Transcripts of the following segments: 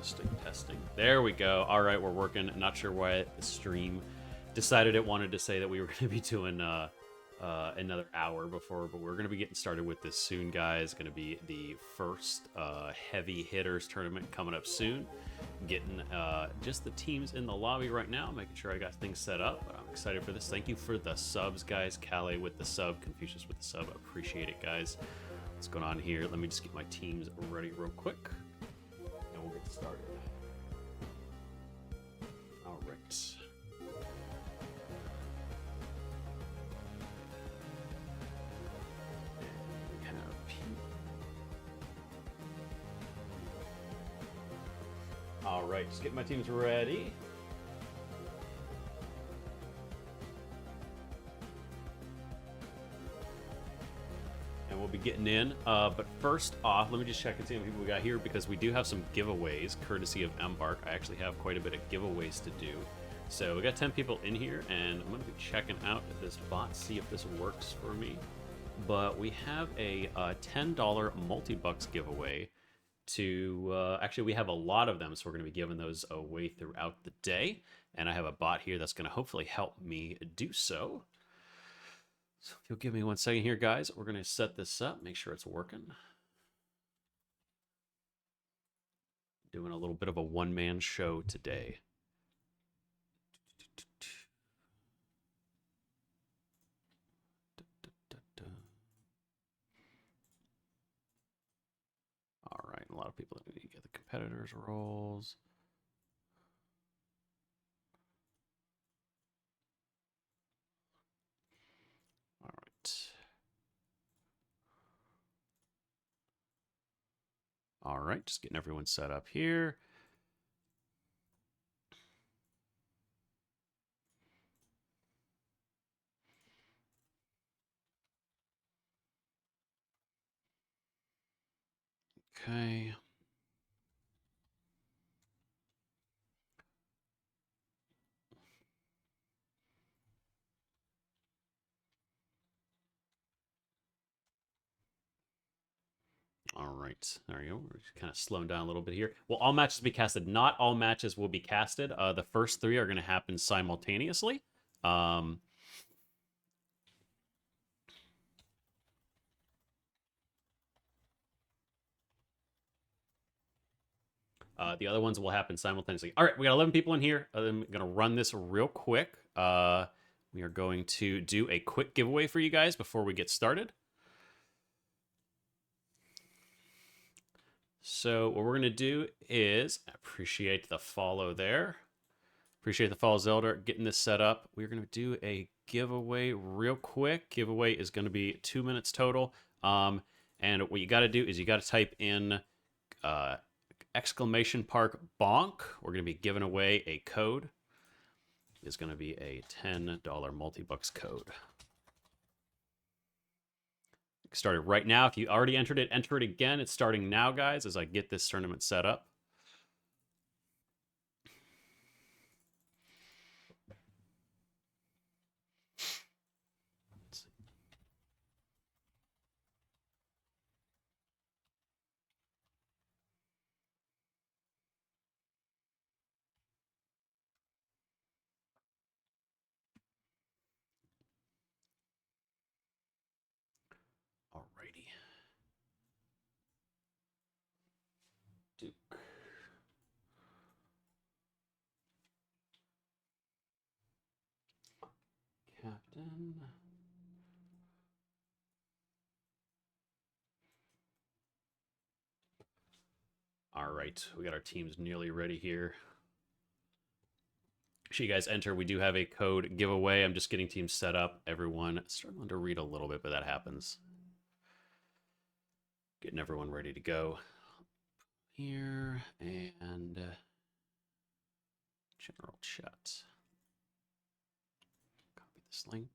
Testing. There we go. All right, we're working. Not sure why the stream decided it wanted to say that we were going to be doing another hour before, but we're going to be getting started with this soon, guys. Going to be the first Heavy Hitters tournament coming up soon. Getting just the teams in the lobby right now, making sure I got things set up. But I'm excited for this. Thank you for the subs, guys. Calais with the sub, Confucius with the sub. Appreciate it, guys. What's going on here? Let me just get my teams ready real quick. And we'll get started. All right. And we have all right, just get my teams ready. We'll be getting in, but first off, let me just check and see how many people we got here, because we do have some giveaways courtesy of Embark. I actually have quite a bit of giveaways to do, so we got 10 people in here, and I'm going to be checking out this bot, see if this works for me. But we have a $10 multi-bucks giveaway to actually, we have a lot of them, so we're going to be giving those away throughout the day, and I have a bot here that's going to hopefully help me do so. So if you'll give me 1 second here, guys, we're going to set this up, make sure it's working. Doing a little bit of a one-man show today. All right, a lot of people need to get the competitors' roles. All right. All right, just getting everyone set up here. Okay. All right, there you go. We're just kind of slowing down a little bit here. Well, all matches will be casted. Not all matches will be casted. The first 3 are going to happen simultaneously. The other ones will happen simultaneously. All right, we got 11 people in here. I'm going to run this real quick. We are going to do a quick giveaway for you guys before we get started. So what we're going to do is, appreciate the follow there. Appreciate the follow, Zelda, getting this set up. We're going to do a giveaway real quick. Giveaway is going to be 2 minutes total. And what you got to do is you got to type in exclamation park bonk. We're going to be giving away a code. It's going to be a $10 multi-bucks code. Started right now. If you already entered it, enter it again. It's starting now, guys, as I get this tournament set up. Alrighty. Duke. Captain. All right, we got our teams nearly ready here. Make sure you guys enter. We do have a code giveaway. I'm just getting teams set up. Everyone struggling to read a little bit, but that happens. Getting everyone ready to go here, and general chat. Copy this link.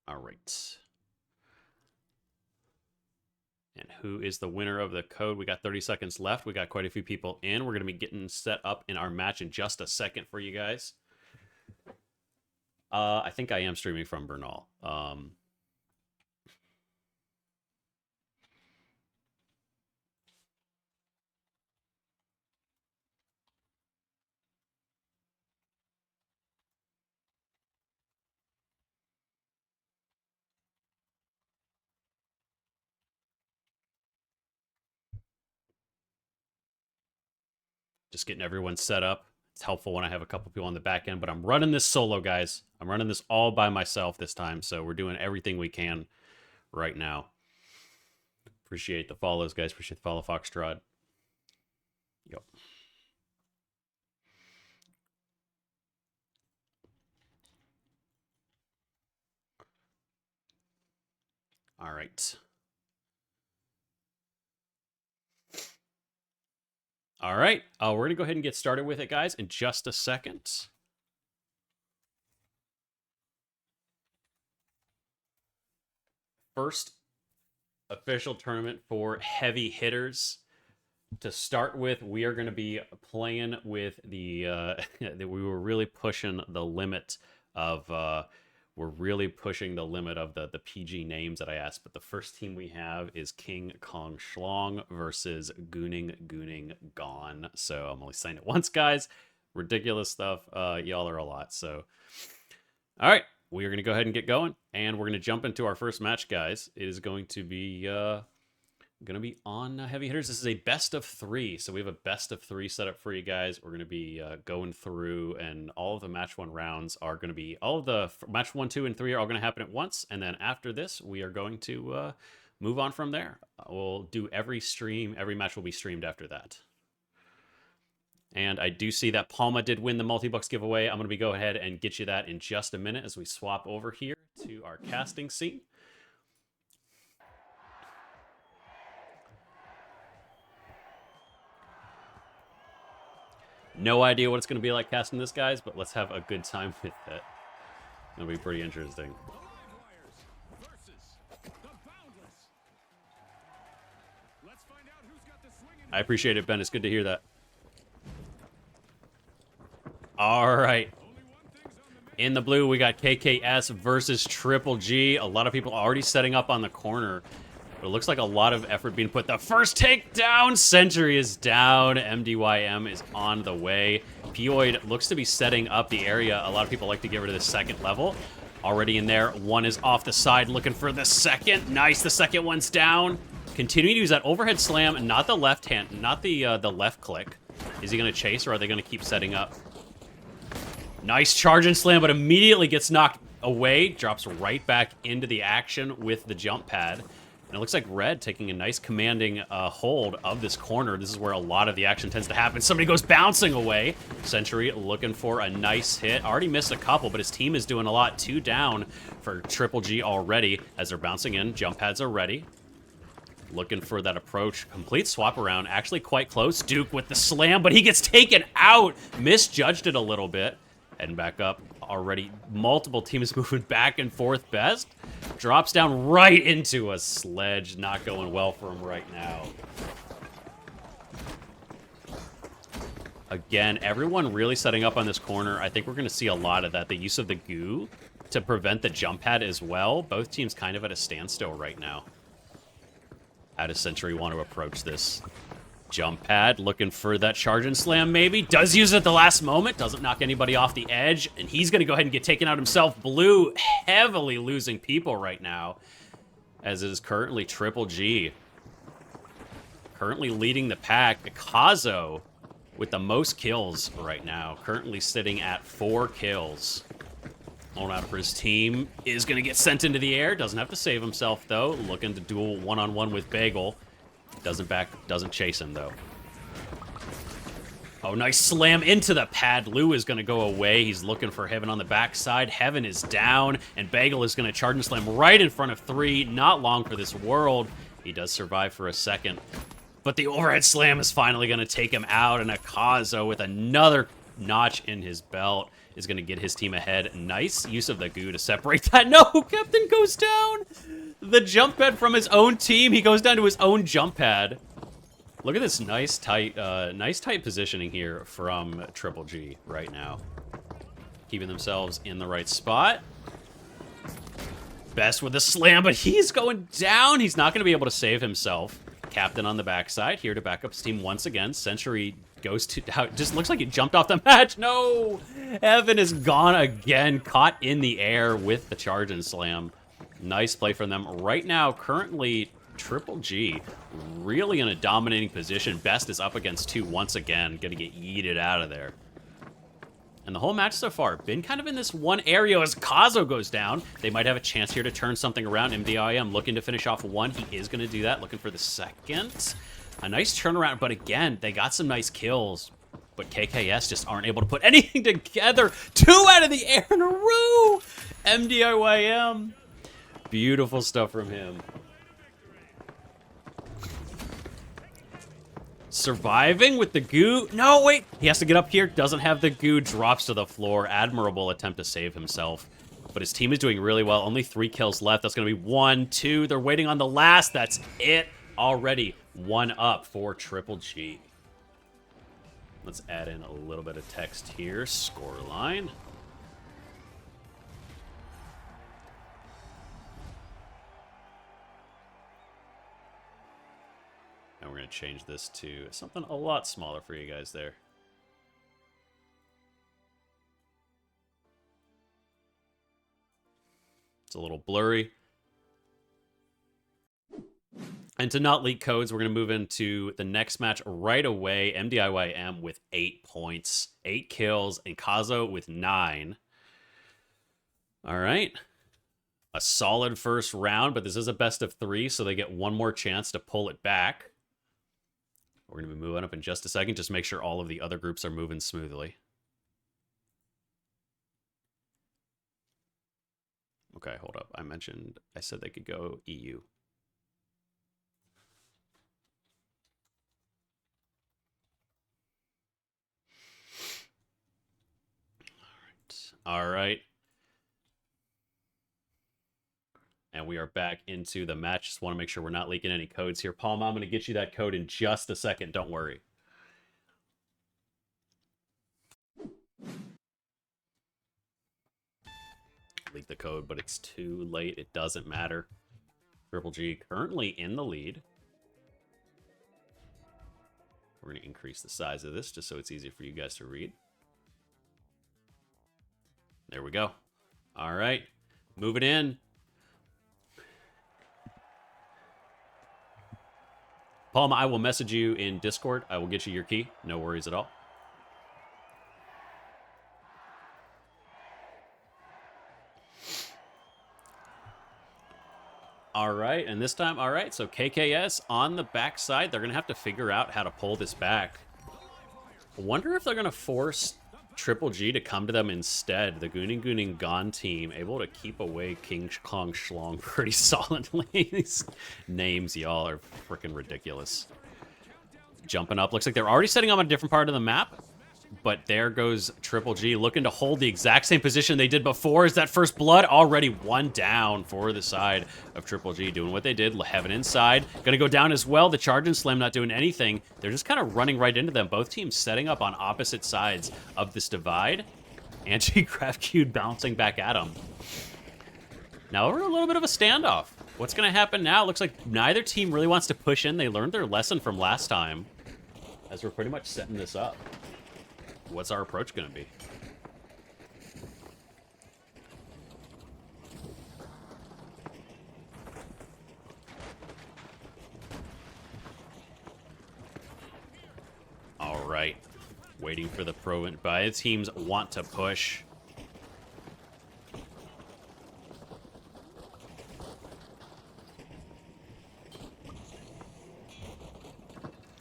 All right. And who is the winner of the code. We got 30 seconds left. We got quite a few people in. We're going to be getting set up in our match in just a second for you guys. I think I am streaming from Bernal. Just getting everyone set up. It's helpful when I have a couple people on the back end, but I'm running this solo, guys. I'm running this all by myself this time, so we're doing everything we can right now. Appreciate the follows, guys. Appreciate the follow, Foxtrot. Yep. All right. All right. We're going to go ahead and get started with it, guys, in just a second. First official tournament for heavy hitters. To start with, we are going to be playing with the... we were really pushing the limit of... we're really pushing the limit of the PG names that I asked. But the first team we have is King Kong Schlong versus Gooning Gone. So I'm only saying it once, guys. Ridiculous stuff. Y'all are a lot. So, all right. We are going to go ahead and get going. And we're going to jump into our first match, guys. It is going to be on Heavy Hitters. This is a best of 3. So we have a best of 3 set up for you guys. We're going to be going through, and all of the match 1 rounds are going to be, all of the match 1, 2, and 3 are all going to happen at once. And then after this, we are going to move on from there. We'll do every match will be streamed after that. And I do see that Palma did win the multi-bucks giveaway. I'm going to be go ahead and get you that in just a minute as we swap over here to our casting scene. No idea what it's going to be like casting this, guys, but let's have a good time with it. It'll be pretty interesting. I appreciate it, Ben. It's good to hear that. All right. In the blue, we got KKS versus Triple G. A lot of people already setting up on the corner. But it looks like a lot of effort being put. The first takedown, Century is down. MDYM is on the way. Pioid looks to be setting up the area. A lot of people like to get rid of the second level. Already in there. One is off the side looking for the second. Nice, the second one's down. Continuing to use that overhead slam, not the left hand, not the left click. Is he going to chase, or are they going to keep setting up? Nice charge and slam, but immediately gets knocked away. Drops right back into the action with the jump pad. And it looks like Red taking a nice commanding hold of this corner. This is where a lot of the action tends to happen. Somebody goes bouncing away. Century looking for a nice hit. Already missed a couple, but his team is doing a lot. 2 down for Triple G already as they're bouncing in. Jump pads are ready. Looking for that approach. Complete swap around. Actually quite close. Duke with the slam, but he gets taken out. Misjudged it a little bit. Heading back up. Already multiple teams moving back and forth. Best drops down right into a sledge. Not going well for him right now. Again, everyone really setting up on this corner. I think we're going to see a lot of that. The use of the goo to prevent the jump pad as well. Both teams kind of at a standstill right now. How does Century want to approach this? Jump pad, looking for that charge and slam maybe. Does use it at the last moment. Doesn't knock anybody off the edge. And he's going to go ahead and get taken out himself. Blue heavily losing people right now. As is currently Triple G. Currently leading the pack. Kazo with the most kills right now. Currently sitting at 4 kills. Going out for his team. Is going to get sent into the air. Doesn't have to save himself though. Looking to duel one-on-one with Bagel. Doesn't chase him, though. Oh, nice slam into the pad. Lou is going to go away. He's looking for Heaven on the backside. Heaven is down, and Bagel is going to charge and slam right in front of 3. Not long for this world. He does survive for a second. But the overhead slam is finally going to take him out, and Akazo with another notch in his belt is going to get his team ahead. Nice use of the goo to separate that. No, Captain goes down. The jump pad from his own team. He goes down to his own jump pad. Look at this nice tight positioning here from Triple G right now. Keeping themselves in the right spot. Best with the slam, but he's going down. He's not going to be able to save himself. Captain on the backside here to back up his team once again. Century goes to... Just looks like he jumped off the match. No! Evan is gone again. Caught in the air with the charge and slam. Nice play from them. Right now, currently, Triple G really in a dominating position. Best is up against 2 once again. Gonna get yeeted out of there. And the whole match so far, been kind of in this one area as Kazo goes down. They might have a chance here to turn something around. MDIM looking to finish off 1. He is gonna do that, looking for the second. A nice turnaround, but again, they got some nice kills. But KKS just aren't able to put anything together. 2 out of the air in a row! MDIYM. Beautiful stuff from him. Surviving with the goo. No, wait. He has to get up here. Doesn't have the goo. Drops to the floor. Admirable attempt to save himself. But his team is doing really well. Only 3 kills left. That's going to be 1, 2. They're waiting on the last. That's it. Already 1 up for Triple G. Let's add in a little bit of text here. Scoreline. And we're going to change this to something a lot smaller for you guys there. It's a little blurry. And to not leak codes, we're going to move into the next match right away. MDIYM with 8 points, 8 kills, and Kazo with 9. All right. A solid first round, but this is a best of 3, so they get 1 more chance to pull it back. We're going to be moving up in just a second. Just make sure all of the other groups are moving smoothly. Okay, hold up. I said they could go EU. All right. And we are back into the match. Just want to make sure we're not leaking any codes here. Palma, I'm going to get you that code in just a second. Don't worry. Leak the code, but it's too late. It doesn't matter. Triple G currently in the lead. We're going to increase the size of this just so it's easier for you guys to read. There we go. All right. Moving in. Palma, I will message you in Discord. I will get you your key. No worries at all. All right, and this time, all right, so KKS on the backside. They're going to have to figure out how to pull this back. I wonder if they're going to force Triple G to come to them instead. The Gooning Gooning Gone team able to keep away King Kong Schlong pretty solidly. These names, y'all, are freaking ridiculous. Jumping up. Looks like they're already setting up on a different part of the map. But there goes Triple G looking to hold the exact same position they did before. Is that first blood already 1 down for the side of Triple G doing what they did. Heaven inside. Going to go down as well. The charge and slam not doing anything. They're just kind of running right into them. Both teams setting up on opposite sides of this divide. Anti-Craft Cube bouncing back at them. Now we're in a little bit of a standoff. What's going to happen now? Looks like neither team really wants to push in. They learned their lesson from last time. As we're pretty much setting this up. What's our approach going to be? All right. Waiting for the pro. Both teams want to push.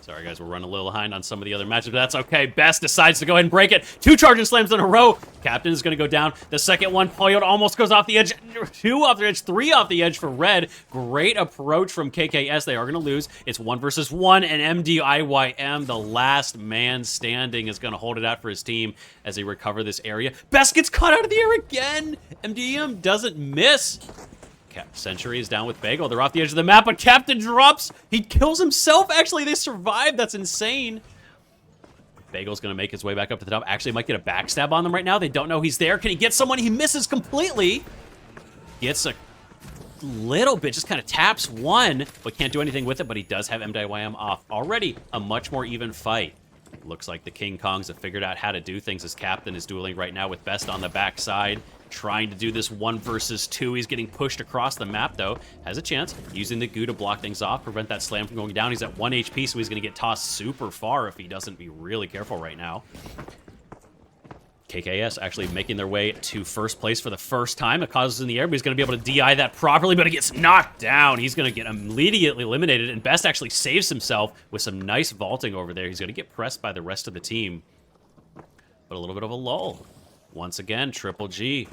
Sorry, guys, we're running a little behind on some of the other matches, but that's okay. Best decides to go ahead and break it. 2 charging slams in a row. Captain is going to go down. The second one, Poyot almost goes off the edge. 2 off the edge, 3 off the edge for Red. Great approach from KKS. They are going to lose. It's 1 versus 1, and MDIYM, the last man standing, is going to hold it out for his team as they recover this area. Best gets caught out of the air again. MDM doesn't miss. Century is down with Bagel. They're off the edge of the map, but Captain drops. He kills himself. Actually, they survived. That's insane. Bagel's going to make his way back up to the top. Actually, might get a backstab on them right now. They don't know he's there. Can he get someone? He misses completely. Gets a little bit, just kind of taps one, but can't do anything with it, but he does have MDYM off. Already a much more even fight. Looks like the King Kongs have figured out how to do things as Captain is dueling right now with Best on the backside, trying to do this 1 versus 2. He's getting pushed across the map, though. Has a chance, using the goo to block things off, prevent that slam from going down. He's at 1 HP, so he's going to get tossed super far if he doesn't be really careful right now. KKS actually making their way to first place for the first time. Akaza's is in the air, but he's going to be able to DI that properly, but it gets knocked down. He's going to get immediately eliminated, and Best actually saves himself with some nice vaulting over there. He's going to get pressed by the rest of the team, but a little bit of a lull. Once again, Triple G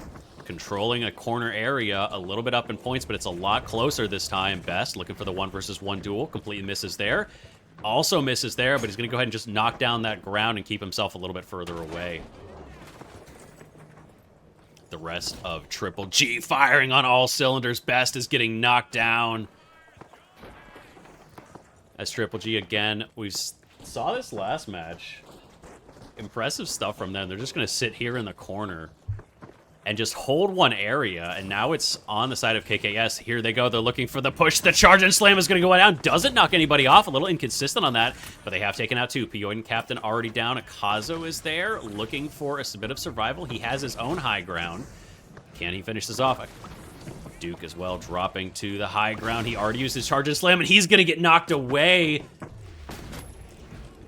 controlling a corner area, a little bit up in points, but it's a lot closer this time. Best looking for the 1 versus 1 duel, completely misses there. Also misses there, but he's going to go ahead and just knock down that ground and keep himself a little bit further away. The rest of Triple G firing on all cylinders. Best is getting knocked down. As Triple G, again, we saw this last match. Impressive stuff from them. They're just going to sit here in the corner and just hold one area, and now it's on the side of KKS. Here they go. They're looking for the push. The charge and slam is going to go down. Doesn't knock anybody off. A little inconsistent on that, but they have taken out 2. Pioid and Captain already down. Akazo is there looking for a bit of survival. He has his own high ground. Can he finish this off? Duke as well, dropping to the high ground. He already used his charge and slam, and he's going to get knocked away.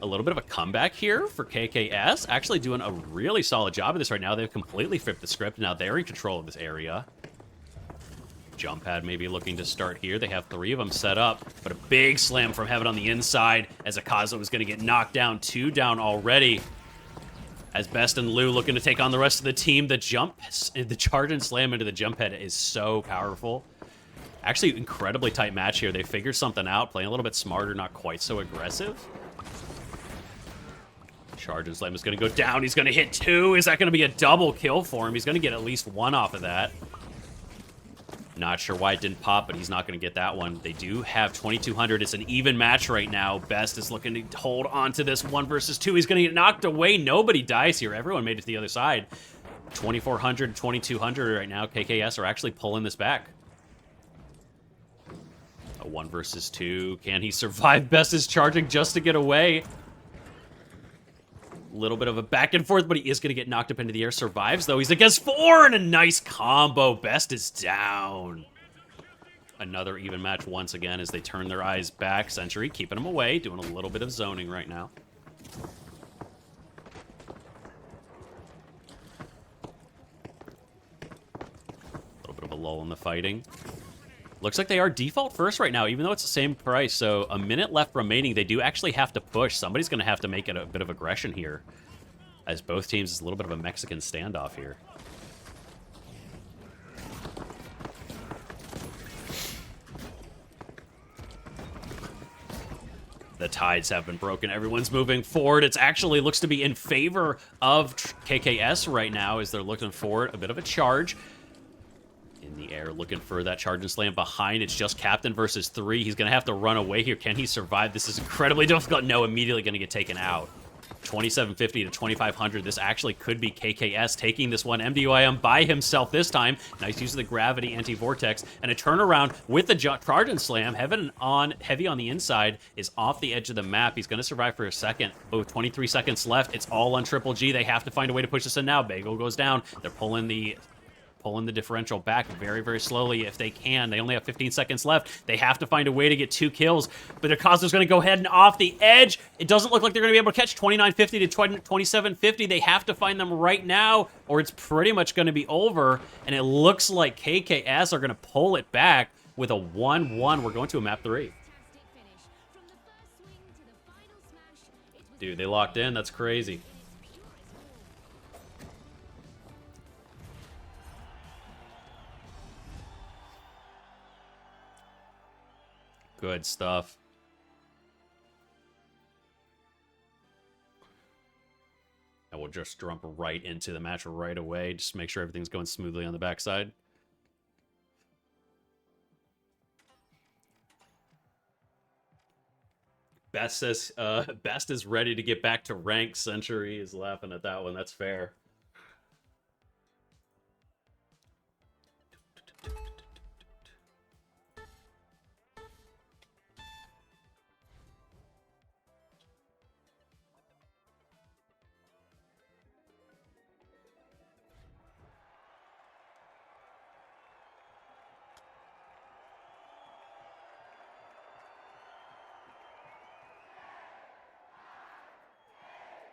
A little bit of a comeback here for KKS. Actually doing a really solid job of this right now. They've completely flipped the script. Now they're in control of this area. Jump pad maybe looking to start here. They have 3 of them set up, but a big slam from Heaven on the inside as Akazo is going to get knocked down. 2 down already. As Best and Lou looking to take on the rest of the team. The charge and slam into the jump head is so powerful. Actually, incredibly tight match here. They figured something out, playing a little bit smarter, not quite so aggressive. Charge and slam is going to go down. He's going to hit 2. Is that going to be a double kill for him? He's going to get at least 1 off of that. Not sure why it didn't pop, but he's not going to get that one. They do have 2,200. It's an even match right now. Best is looking to hold on to this 1 versus 2. He's going to get knocked away. Nobody dies here. Everyone made it to the other side. 2,400, 2,200 right now. KKS are actually pulling this back. A 1 versus 2. Can he survive? Best is charging just to get away. Little bit of a back and forth, but he is going to get knocked up into the air. Survives, though. He's against 4, and a nice combo. Best is down. Another even match once again as they turn their eyes back. Century keeping him away, doing a little bit of zoning right now. A little bit of a lull in the fighting. Looks like they are default first right now, even though it's the same price. So a minute left remaining. They do actually have to push. Somebody's going to have to make it a bit of aggression here, as both teams is a little bit of a Mexican standoff here. The tides have been broken. Everyone's moving forward. It's actually looks to be in favor of KKS right now as they're looking forward. A bit of a charge. In the air, looking for that charge and slam behind. It's just Captain versus 3. He's going to have to run away here. Can he survive? This is incredibly difficult. No, immediately going to get taken out. 2,750 to 2,500. This actually could be KKS taking this one. MDYM by himself this time. Nice use of the gravity anti-vortex. And a turnaround with the charge and slam. Heavy on the inside is off the edge of the map. He's going to survive for a second. Oh, 23 seconds left. It's all on Triple G. They have to find a way to push this in now. Bagel goes down. They're pulling the differential back very, very slowly if they can. They only have 15 seconds left. They have to find a way to get 2 kills, but Akazo's going to go ahead and off the edge. It doesn't look like they're going to be able to catch 2,950 to 2,750. They have to find them right now, or it's pretty much going to be over, and it looks like KKS are going to pull it back with a 1-1. We're going to a map 3. Dude, they locked in. That's crazy. Good stuff. And we'll just jump right into the match right away. Just make sure everything's going smoothly on the backside. Best is ready to get back to rank. Century is laughing at that one. That's fair.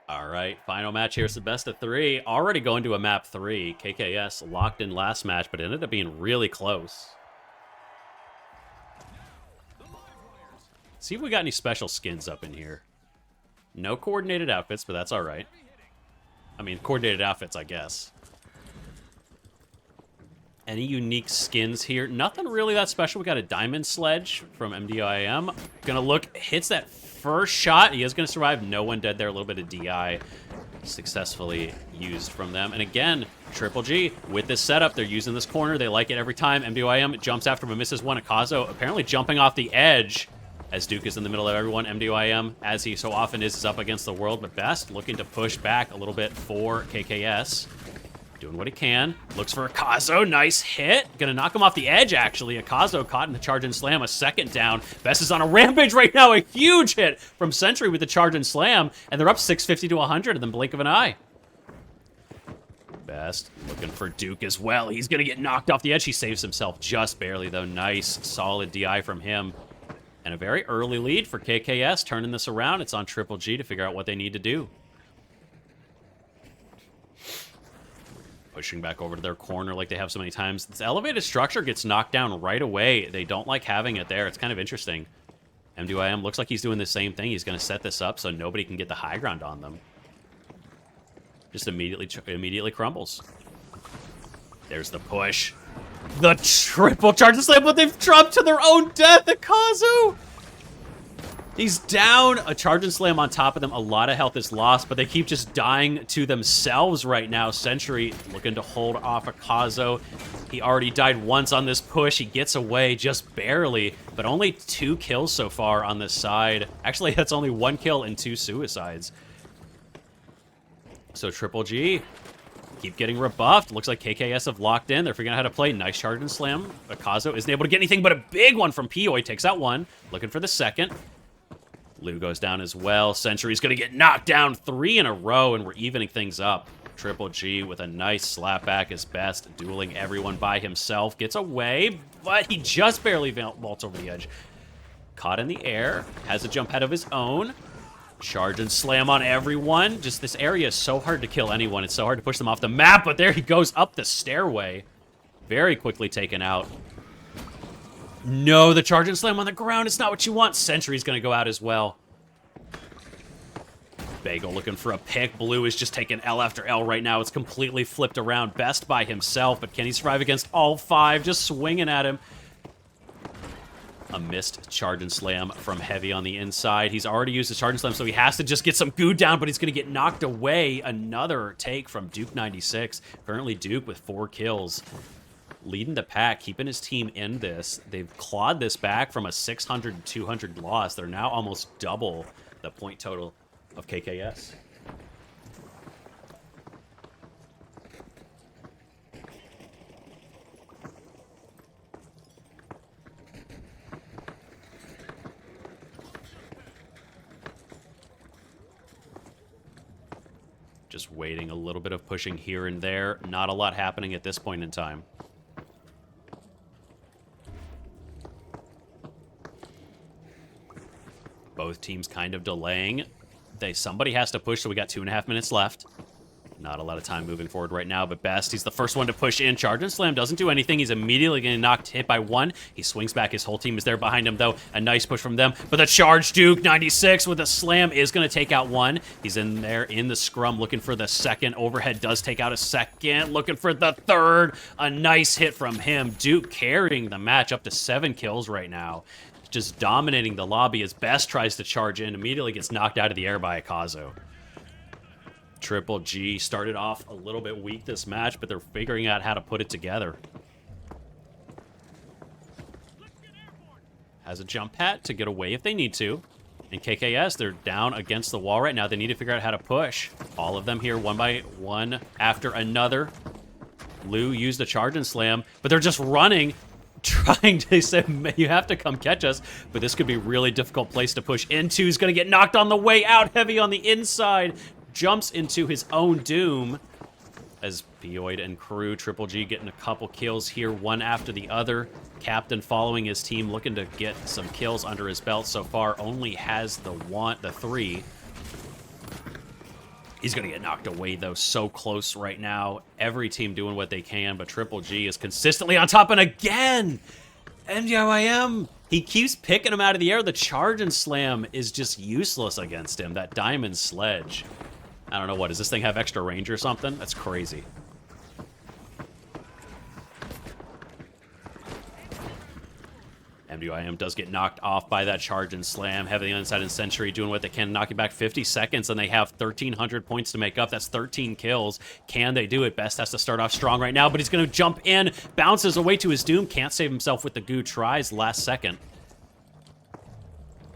All right, final match here. It's the best of 3. Already going to a map 3. KKS locked in last match, but it ended up being really close. See if we got any special skins up in here. No coordinated outfits, but that's all right. I mean, coordinated outfits, I guess. Any unique skins here? Nothing really that special. We got a Diamond Sledge from MDIM. Gonna look, hits that first shot. He is gonna survive. No one dead there. A little bit of DI successfully used from them. And again, Triple G with this setup. They're using this corner. They like it every time. MDIM jumps after him and misses one. Akazo apparently jumping off the edge as Duke is in the middle of everyone. MDIM, as he so often is up against the world, but Best looking to push back a little bit for KKS. Doing what he can. Looks for Akazo. Nice hit. Gonna knock him off the edge, actually. Akazo caught in the charge and slam. A second down. Best is on a rampage right now. A huge hit from Century with the charge and slam. And they're up 650 to 100 in the blink of an eye. Best looking for Duke as well. He's gonna get knocked off the edge. He saves himself just barely, though. Nice, solid DI from him. And a very early lead for KKS. Turning this around. It's on Triple G to figure out what they need to do. Pushing back over to their corner like they have so many times. This elevated structure gets knocked down right away. They don't like having it there. It's kind of interesting. MDIM looks like he's doing the same thing. He's going to set this up so nobody can get the high ground on them. Just immediately crumbles. There's the push. The triple charge and slam, but they've dropped to their own death. Akazu! He's down. A charge and slam on top of them. A lot of health is lost, but they keep just dying to themselves right now. Century looking to hold off Akazo. He already died once on this push. He gets away just barely, but only 2 kills so far on this side. Actually, that's only 1 kill and 2 suicides. So Triple G keep getting rebuffed. Looks like KKS have locked in. They're figuring out how to play. Nice charge and slam. Akazo isn't able to get anything but a big one from Piyoi. Takes out one. Looking for the second. Lou goes down as well. Century's going to get knocked down 3 in a row, and we're evening things up. Triple G with a nice slapback is Best, dueling everyone by himself. Gets away, but he just barely vaults over the edge. Caught in the air. Has a jump head of his own. Charge and slam on everyone. Just this area is so hard to kill anyone. It's so hard to push them off the map, but there he goes up the stairway. Very quickly taken out. No, the charge and slam on the ground. It's not what you want. Century's going to go out as well. Bagel looking for a pick. Blue is just taking L after L right now. It's completely flipped around. Best by himself, but can he survive against all 5? Just swinging at him. A missed charge and slam from Heavy on the inside. He's already used his charge and slam, so he has to just get some goo down, but he's going to get knocked away. Another take from Duke 96. Currently Duke with 4 kills. Leading the pack, keeping his team in this. They've clawed this back from a 600 to 200 loss. They're now almost double the point total of KKS. Just waiting, a little bit of pushing here and there. Not a lot happening at this point in time. Both teams kind of delaying. Somebody has to push, so we got 2.5 minutes left. Not a lot of time moving forward right now, but Best, he's the first one to push in. Charge and slam doesn't do anything. He's immediately getting hit by 1. He swings back. His whole team is there behind him, though. A nice push from them. But the charge, Duke 96 with a slam is going to take out 1. He's in there in the scrum looking for the second. Overhead does take out a second. Looking for the third. A nice hit from him. Duke carrying the match up to 7 kills right now. Just dominating the lobby as Best tries to charge in. Immediately gets knocked out of the air by Akazo. Triple G started off a little bit weak this match, but they're figuring out how to put it together. Has a jump pad to get away if they need to. And KKS, they're down against the wall right now. They need to figure out how to push. All of them here, one by one after another. Lou used a charge and slam, but they're just running, trying to say, you have to come catch us. But this could be a really difficult place to push into. He's going to get knocked on the way out. Heavy on the inside. Jumps into his own doom. As Bioid and crew, Triple G getting a couple kills here, one after the other. Captain following his team, looking to get some kills under his belt so far. Only has the 3. He's going to get knocked away, though, so close right now. Every team doing what they can, but Triple G is consistently on top. And again, MDIM, he keeps picking him out of the air. The charge and slam is just useless against him. That diamond sledge. I don't know what. Does this thing have extra range or something? That's crazy. MDIM does get knocked off by that charge and slam. Heavy on the inside and Century doing what they can, knocking back 50 seconds, and they have 1,300 points to make up. That's 13 kills. Can they do it? Best has to start off strong right now, but he's going to jump in, bounces away to his doom, can't save himself with the goo, tries last second.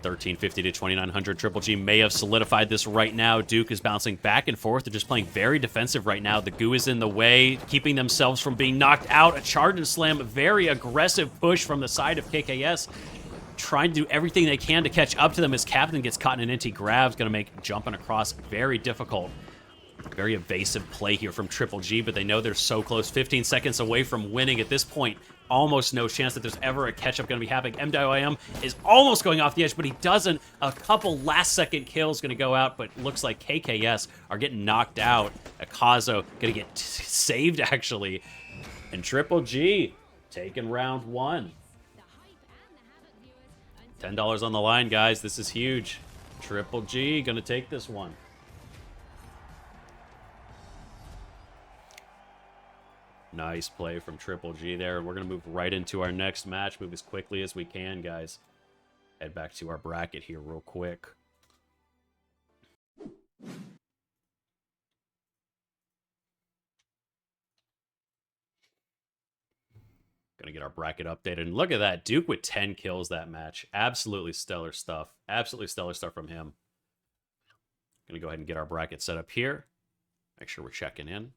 1350 to 2900. Triple G may have solidified this right now. Duke is bouncing back and forth. They're just playing very defensive right now. The goo is in the way, keeping themselves from being knocked out. A charge and slam, a very aggressive push from the side of KKS. Trying to do everything they can to catch up to them as Captain gets caught in an NT grab. Is going to make jumping across very difficult. Very evasive play here from Triple G, but they know they're so close. 15 seconds away from winning at this point. Almost no chance that there's ever a catch-up going to be happening. MDIM is almost going off the edge, but he doesn't. A couple last-second kills going to go out, but looks like KKS are getting knocked out. Akazo going to get saved, actually. And Triple G taking round 1. $10 on the line, guys. This is huge. Triple G going to take this one. Nice play from Triple G there. We're going to move right into our next match. Move as quickly as we can, guys. Head back to our bracket here real quick. Gonna get our bracket updated. And look at that. Duke with 10 kills that match. Absolutely stellar stuff. Absolutely stellar stuff from him. Gonna go ahead and get our bracket set up here. Make sure we're checking in.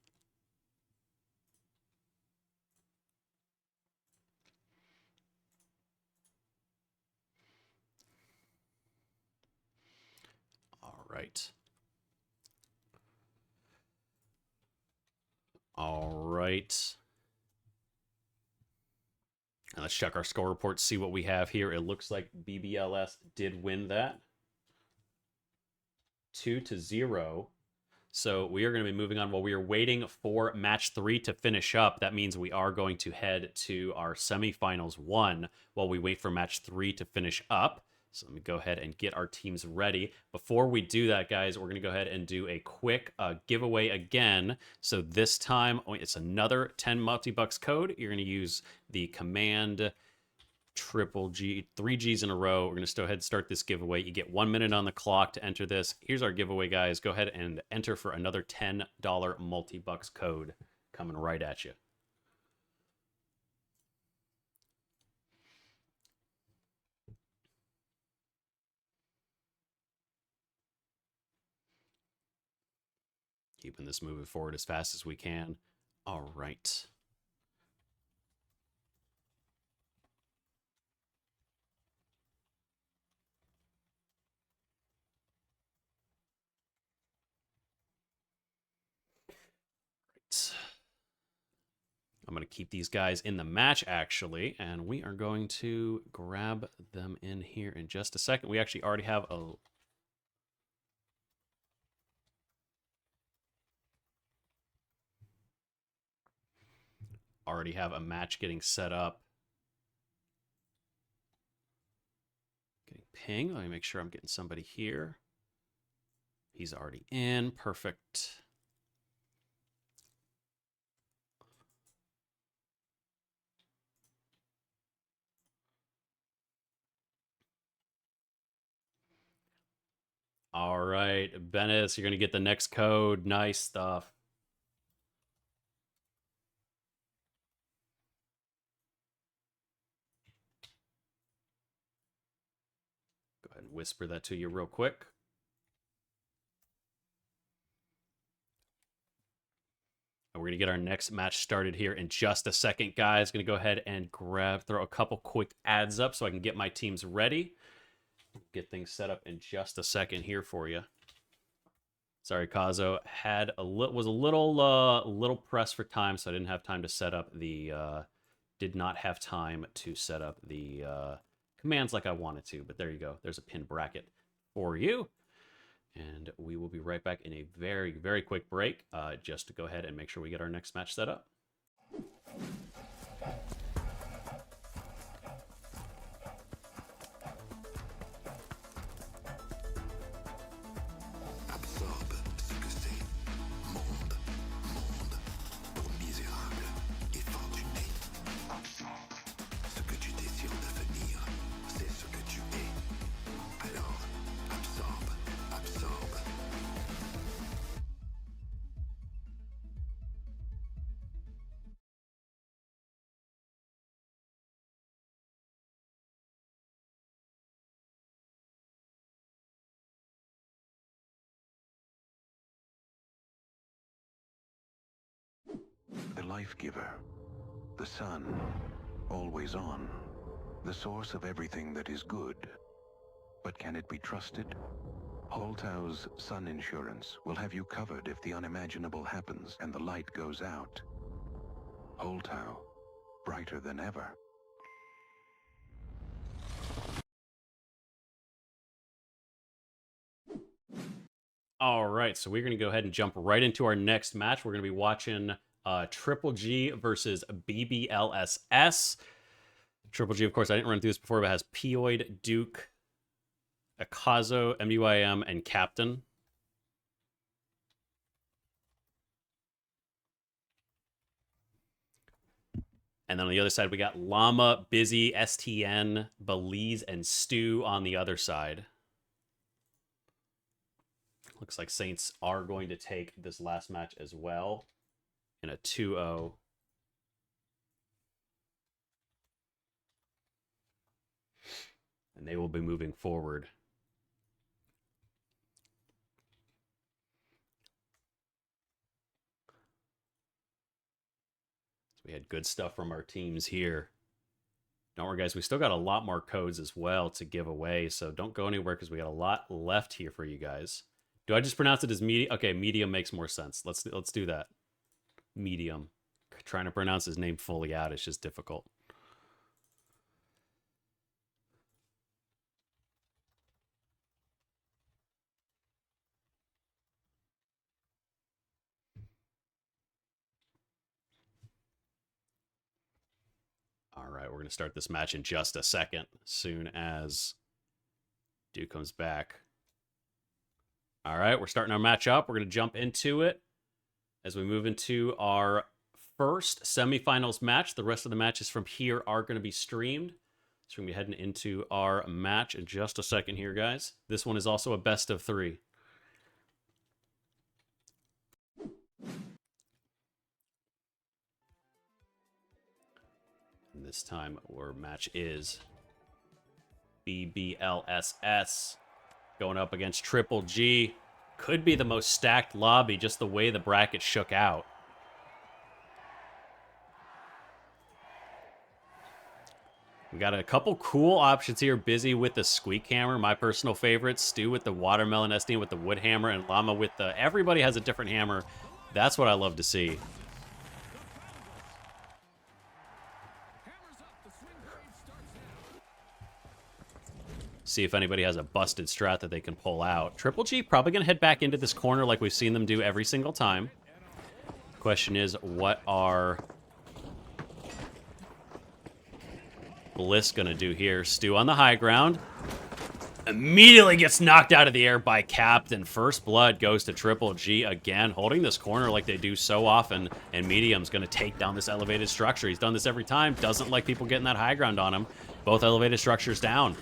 Right. All right. And let's check our score report, see what we have here. It looks like BBLS did win that. 2-0. So we are going to be moving on while we are waiting for match 3 to finish up. That means we are going to head to our semifinals 1 while we wait for match 3 to finish up. So let me go ahead and get our teams ready. Before we do that, guys, we're going to go ahead and do a quick giveaway again. So this time, it's another 10 multi-bucks code. You're going to use the command Triple G, 3 Gs in a row. We're going to go ahead and start this giveaway. You get 1 minute on the clock to enter this. Here's our giveaway, guys. Go ahead and enter for another $10 multi-bucks code coming right at you. Keeping this moving forward as fast as we can. All right. I'm going to keep these guys in the match, actually, and we are going to grab them in here in just a second. We actually already have a... match getting set up. Getting ping. Let me make sure I'm getting somebody here. He's already in. Perfect. All right, Bennis, you're going to get the next code. Nice stuff. ahead and whisper that to you real quick. And we're going to get our next match started here in just a second, guys. Going to go ahead and throw a couple quick ads up so I can get my teams ready. Get things set up in just a second here for you. Sorry, Kazo. Was a little pressed for time, so I didn't have time to set up the... did not have time to set up the commands like I wanted to, but there you go. There's a pin bracket for you. And we will be right back in a very, very quick break just to go ahead and make sure we get our next match set up. The life giver, the sun, always on, the source of everything that is good. But can it be trusted? Holtau's Sun Insurance will have you covered if the unimaginable happens and the light goes out. Holtau, brighter than ever. All right, so we're going to go ahead and jump right into our next match. We're going to be watching Triple G versus BBLSS. Triple G, of course, I didn't run through this before, but has Pioid, Duke, Akazo, MUIM, and Captain. And then on the other side, we got Llama, Busy, STN, Belize, and Stu on the other side. Looks like Saints are going to take this last match as well in a 2-0. And they will be moving forward. So we had good stuff from our teams here. Don't worry, guys. We still got a lot more codes as well to give away, so don't go anywhere because we got a lot left here for you guys. Do I just pronounce it as medium? Okay, medium makes more sense. Let's do that. Medium. Trying to pronounce his name fully out is just difficult. All right, we're going to start this match in just a second, as soon as Duke comes back. All right, we're starting our match up. We're going to jump into it as we move into our first semifinals match. The rest of the matches from here are going to be streamed. So we're going to be heading into our match in just a second here, guys. This one is also a best of 3. And this time our match is BBLSS going up against Triple G. Could be the most stacked lobby, just the way the bracket shook out. We got a couple cool options here. Busy with the squeak hammer, my personal favorite. Stu with the watermelon, SD with the wood hammer, and Llama with the... Everybody has a different hammer. That's what I love to see. See if anybody has a busted strat that they can pull out. Triple G probably going to head back into this corner like we've seen them do every single time. Question is, what are Bliss going to do here? Stu on the high ground. Immediately gets knocked out of the air by Captain. First blood goes to Triple G again, holding this corner like they do so often. And Medium's going to take down this elevated structure. He's done this every time. Doesn't like people getting that high ground on him. Both elevated structures down.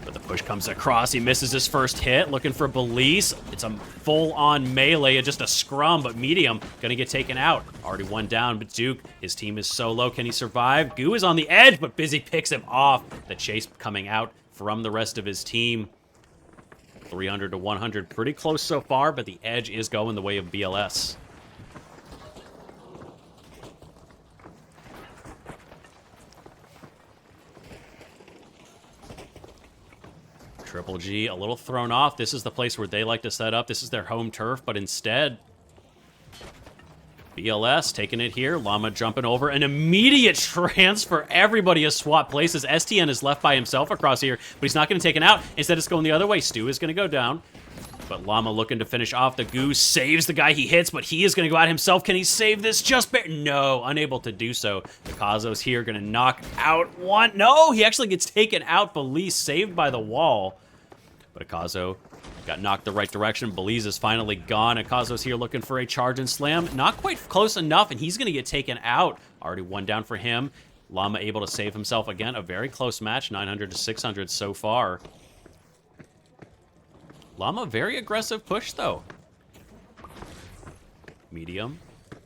But the Push comes across. He misses his first hit. Looking for Belize. It's a full-on melee, just a scrum, but Medium gonna get taken out. Already one down, but Duke, his team is so low. Can he survive? Goo is on the edge, but Busy picks him off. The chase coming out from the rest of his team. 300 to 100. Pretty close so far, but the edge is going the way of BLS. Triple G a little thrown off. This is the place where they like to set up. This is their home turf, but instead, BLS taking it here. Llama jumping over. An immediate transfer. Everybody has swapped places. STN is left by himself across here, but he's not going to take it out. Instead, it's going the other way. Stu is going to go down. But Llama looking to finish off. The Goose saves the guy he hits, but he is going to go out himself. Can he save this? No, unable to do so. Picasso's here, going to knock out one. No, he actually gets taken out. Belize saved by the wall. But Picasso got knocked the right direction. Belize is finally gone. Picasso's here looking for a charge and slam. Not quite close enough, and he's going to get taken out. Already one down for him. Llama able to save himself again. A very close match, 900 to 600 so far. Llama, very aggressive push, though. Medium,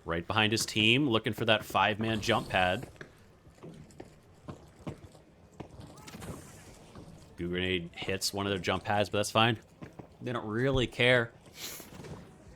right behind his team, looking for that 5-man jump pad. Goo Grenade hits one of their jump pads, but that's fine. They don't really care.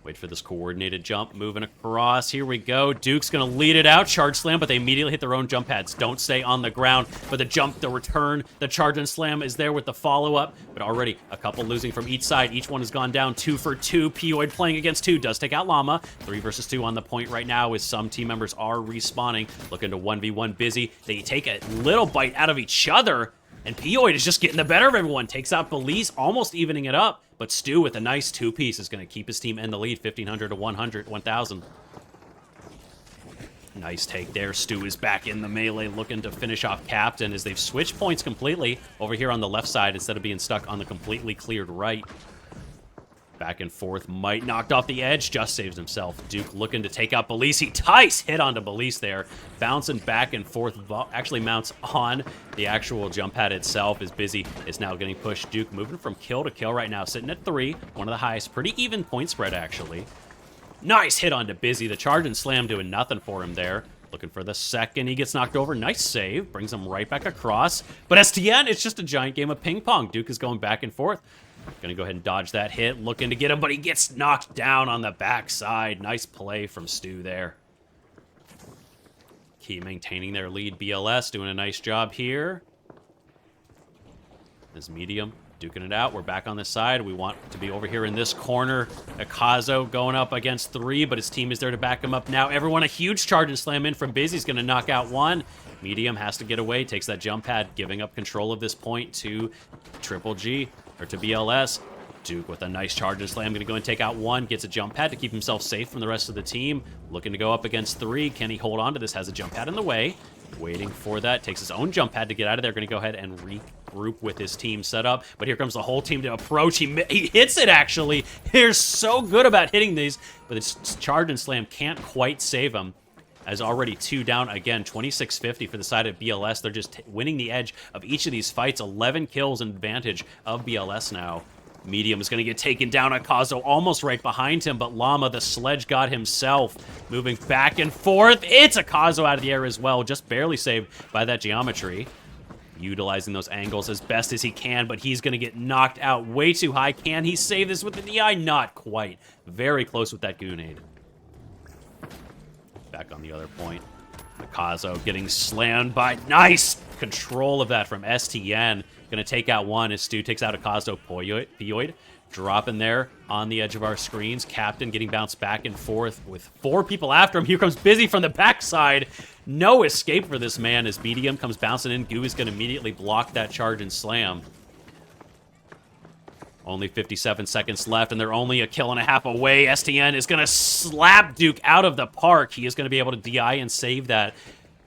Wait for this coordinated jump, moving across. Here we go. Duke's going to lead it out. Charge slam, but they immediately hit their own jump pads. Don't stay on the ground. But the jump, the return, the charge and slam is there with the follow-up. But already a couple losing from each side. Each one has gone down 2 for 2. Pioid playing against 2. Does take out Llama. 3 versus 2 on the point right now as some team members are respawning. Looking to 1v1 Busy. They take a little bite out of each other. And Pioid is just getting the better of everyone. Takes out Belize, almost evening it up. But Stu with a nice 2-piece is going to keep his team in the lead, 1,500 to 1,000. Nice take there. Stu is back in the melee, looking to finish off Captain as they've switched points completely over here on the left side instead of being stuck on the completely cleared right. Back and forth. Might knocked off the edge. Just saves himself. Duke looking to take out Belize. He Tice hit onto Belize there. Bouncing back and forth. Actually mounts on the actual jump pad itself. Is Busy. Is now getting pushed. Duke moving from kill to kill right now. Sitting at 3. One of the highest. Pretty even point spread, actually. Nice hit onto Busy. The charge and slam doing nothing for him there. Looking for the second. He gets knocked over. Nice save. Brings him right back across. But STN, it's just a giant game of ping pong. Duke is going back and forth. Gonna go ahead and dodge that hit. Looking to get him, but he gets knocked down on the backside. Nice play from Stu there. Keep maintaining their lead. BLS doing a nice job here. As Medium duking it out. We're back on this side. We want to be over here in this corner. Akazo going up against 3, but his team is there to back him up now. Everyone a huge charge and slam in from Busy's going to knock out 1. Medium has to get away. Takes that jump pad, giving up control of this point to Triple G, or to BLS. Duke with a nice charge and slam. Going to go and take out 1. Gets a jump pad to keep himself safe from the rest of the team. Looking to go up against 3. Can he hold on to this? Has a jump pad in the way. Waiting for that. Takes his own jump pad to get out of there. Going to go ahead and regroup with his team set up. But here comes the whole team to approach. He hits it, actually. They're so good about hitting these. But this charge and slam can't quite save him. As already 2 down. Again, 2650 for the side of BLS. They're just winning the edge of each of these fights. 11 kills in advantage of BLS now. Medium is going to get taken down. Akazo almost right behind him, but Llama, the sledge god himself, moving back and forth. It's Akazo out of the air as well, just barely saved by that geometry. Utilizing those angles as best as he can, but he's going to get knocked out way too high. Can he save this with the DI? Not quite. Very close with that grenade. Back on the other point. Akazo getting slammed by... Nice control of that from STN. Going to take out 1 as Stu takes out Akazo. Pioid dropping there on the edge of our screens. Captain getting bounced back and forth with 4 people after him. Here comes Busy from the backside. No escape for this man as Medium comes bouncing in. Goo is going to immediately block that charge and slam. Only 57 seconds left, and they're only a kill and a half away. STN is going to slap Duke out of the park. He is going to be able to DI and save that.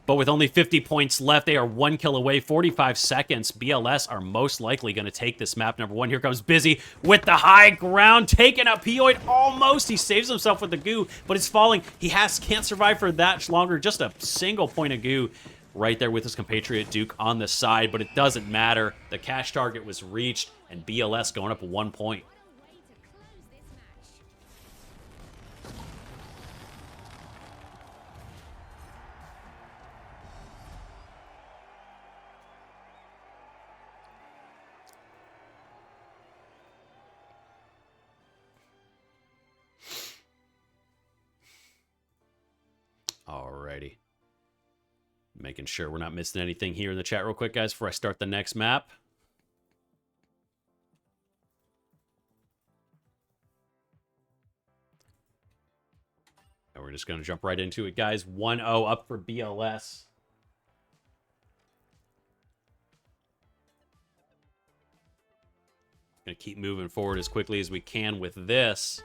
But with only 50 points left, they are 1 kill away, 45 seconds. BLS are most likely going to take this map number 1. Here comes Busy with the high ground, taking out Pioid almost. He saves himself with the goo, but it's falling. He can't survive for that longer. Just a single point of goo. right there with his compatriot Duke on the side, but it doesn't matter. The cash target was reached, and BLS going up 1 point. Alrighty. Making sure we're not missing anything here in the chat real quick, guys, before I start the next map. And we're just going to jump right into it, guys. 1-0 up for BLS. Going to keep moving forward as quickly as we can with this,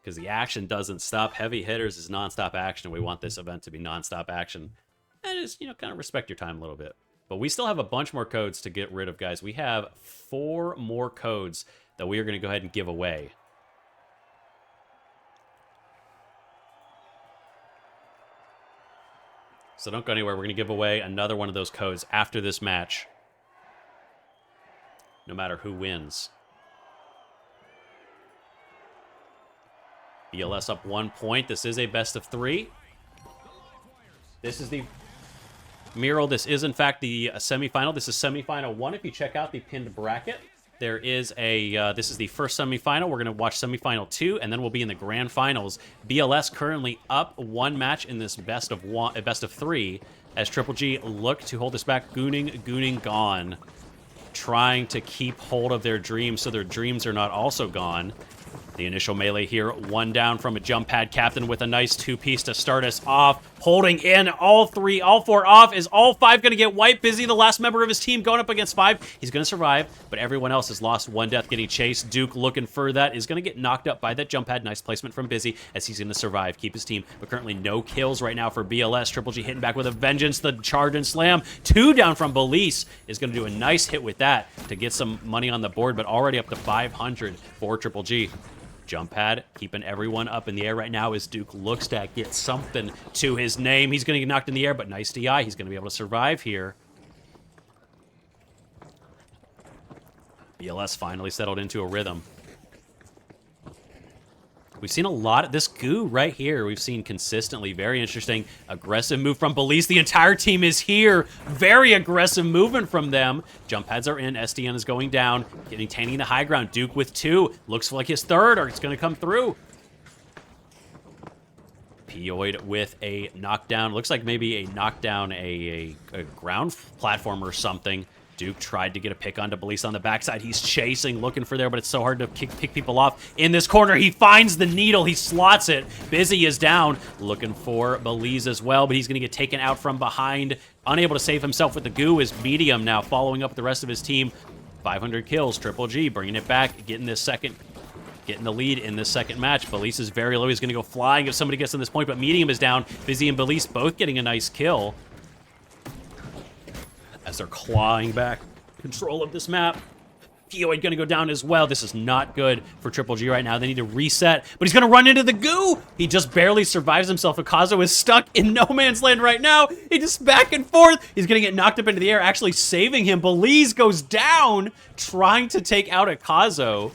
because the action doesn't stop. Heavy Hitters is nonstop action. We want this event to be nonstop action. And just, you know, kind of respect your time a little bit. But we still have a bunch more codes to get rid of, guys. We have 4 more codes that we are going to go ahead and give away. So don't go anywhere. We're going to give away another one of those codes after this match, no matter who wins. BLS up 1 point. This is a best of 3. This is the Mural. This is, in fact, the semifinal. This is semifinal 1. If you check out the pinned bracket, there is a, this is the first semifinal. We're going to watch semifinal 2, and then we'll be in the grand finals. BLS currently up 1 match in this best of 3, as Triple G look to hold this back. Gooning gone. Trying to keep hold of their dreams so their dreams are not also gone. The initial melee here, 1 down from a jump pad captain with a nice 2-piece to start us off. Holding in all 4 off. Is all 5 going to get wiped? Busy, the last member of his team, going up against 5. He's going to survive, but everyone else has lost 1 death getting chased. Duke looking for that, is going to get knocked up by that jump pad. Nice placement from Busy as he's going to survive, keep his team, but currently no kills right now for BLS. Triple G hitting back with a vengeance. The charge and slam. 2 down from Belize is going to do a nice hit with that to get some money on the board, but already up to 500 for Triple G. Jump pad, keeping everyone up in the air right now as Duke looks to get something to his name. He's going to get knocked in the air, but nice DI. He's going to be able to survive here. BLS finally settled into a rhythm. We've seen a lot of this goo right here. We've seen consistently. Very interesting. Aggressive move from Belize. The entire team is here. Very aggressive movement from them. Jump pads are in. SDN is going down. Maintaining the high ground. Duke with 2. Looks like his 3rd, or it's going to come through. Pioid with a knockdown. Looks like maybe a knockdown, a ground platform or something. Duke tried to get a pick onto Belize on the backside. He's chasing, looking for there, but it's so hard to pick people off. In this corner, he finds the needle. He slots it. Busy is down, looking for Belize as well, but he's going to get taken out from behind. Unable to save himself with the goo is Medium now, following up the rest of his team. 500 kills. Triple G bringing it back, getting the lead in this second match. Belize is very low. He's going to go flying if somebody gets on this point, but Medium is down. Busy and Belize both getting a nice kill as they're clawing back control of this map. Pioid going to go down as well. This is not good for Triple G right now. They need to reset, but he's going to run into the goo. He just barely survives himself. Akazo is stuck in no man's land right now. He just back and forth. He's going to get knocked up into the air, actually saving him. Belize goes down, trying to take out Akazo.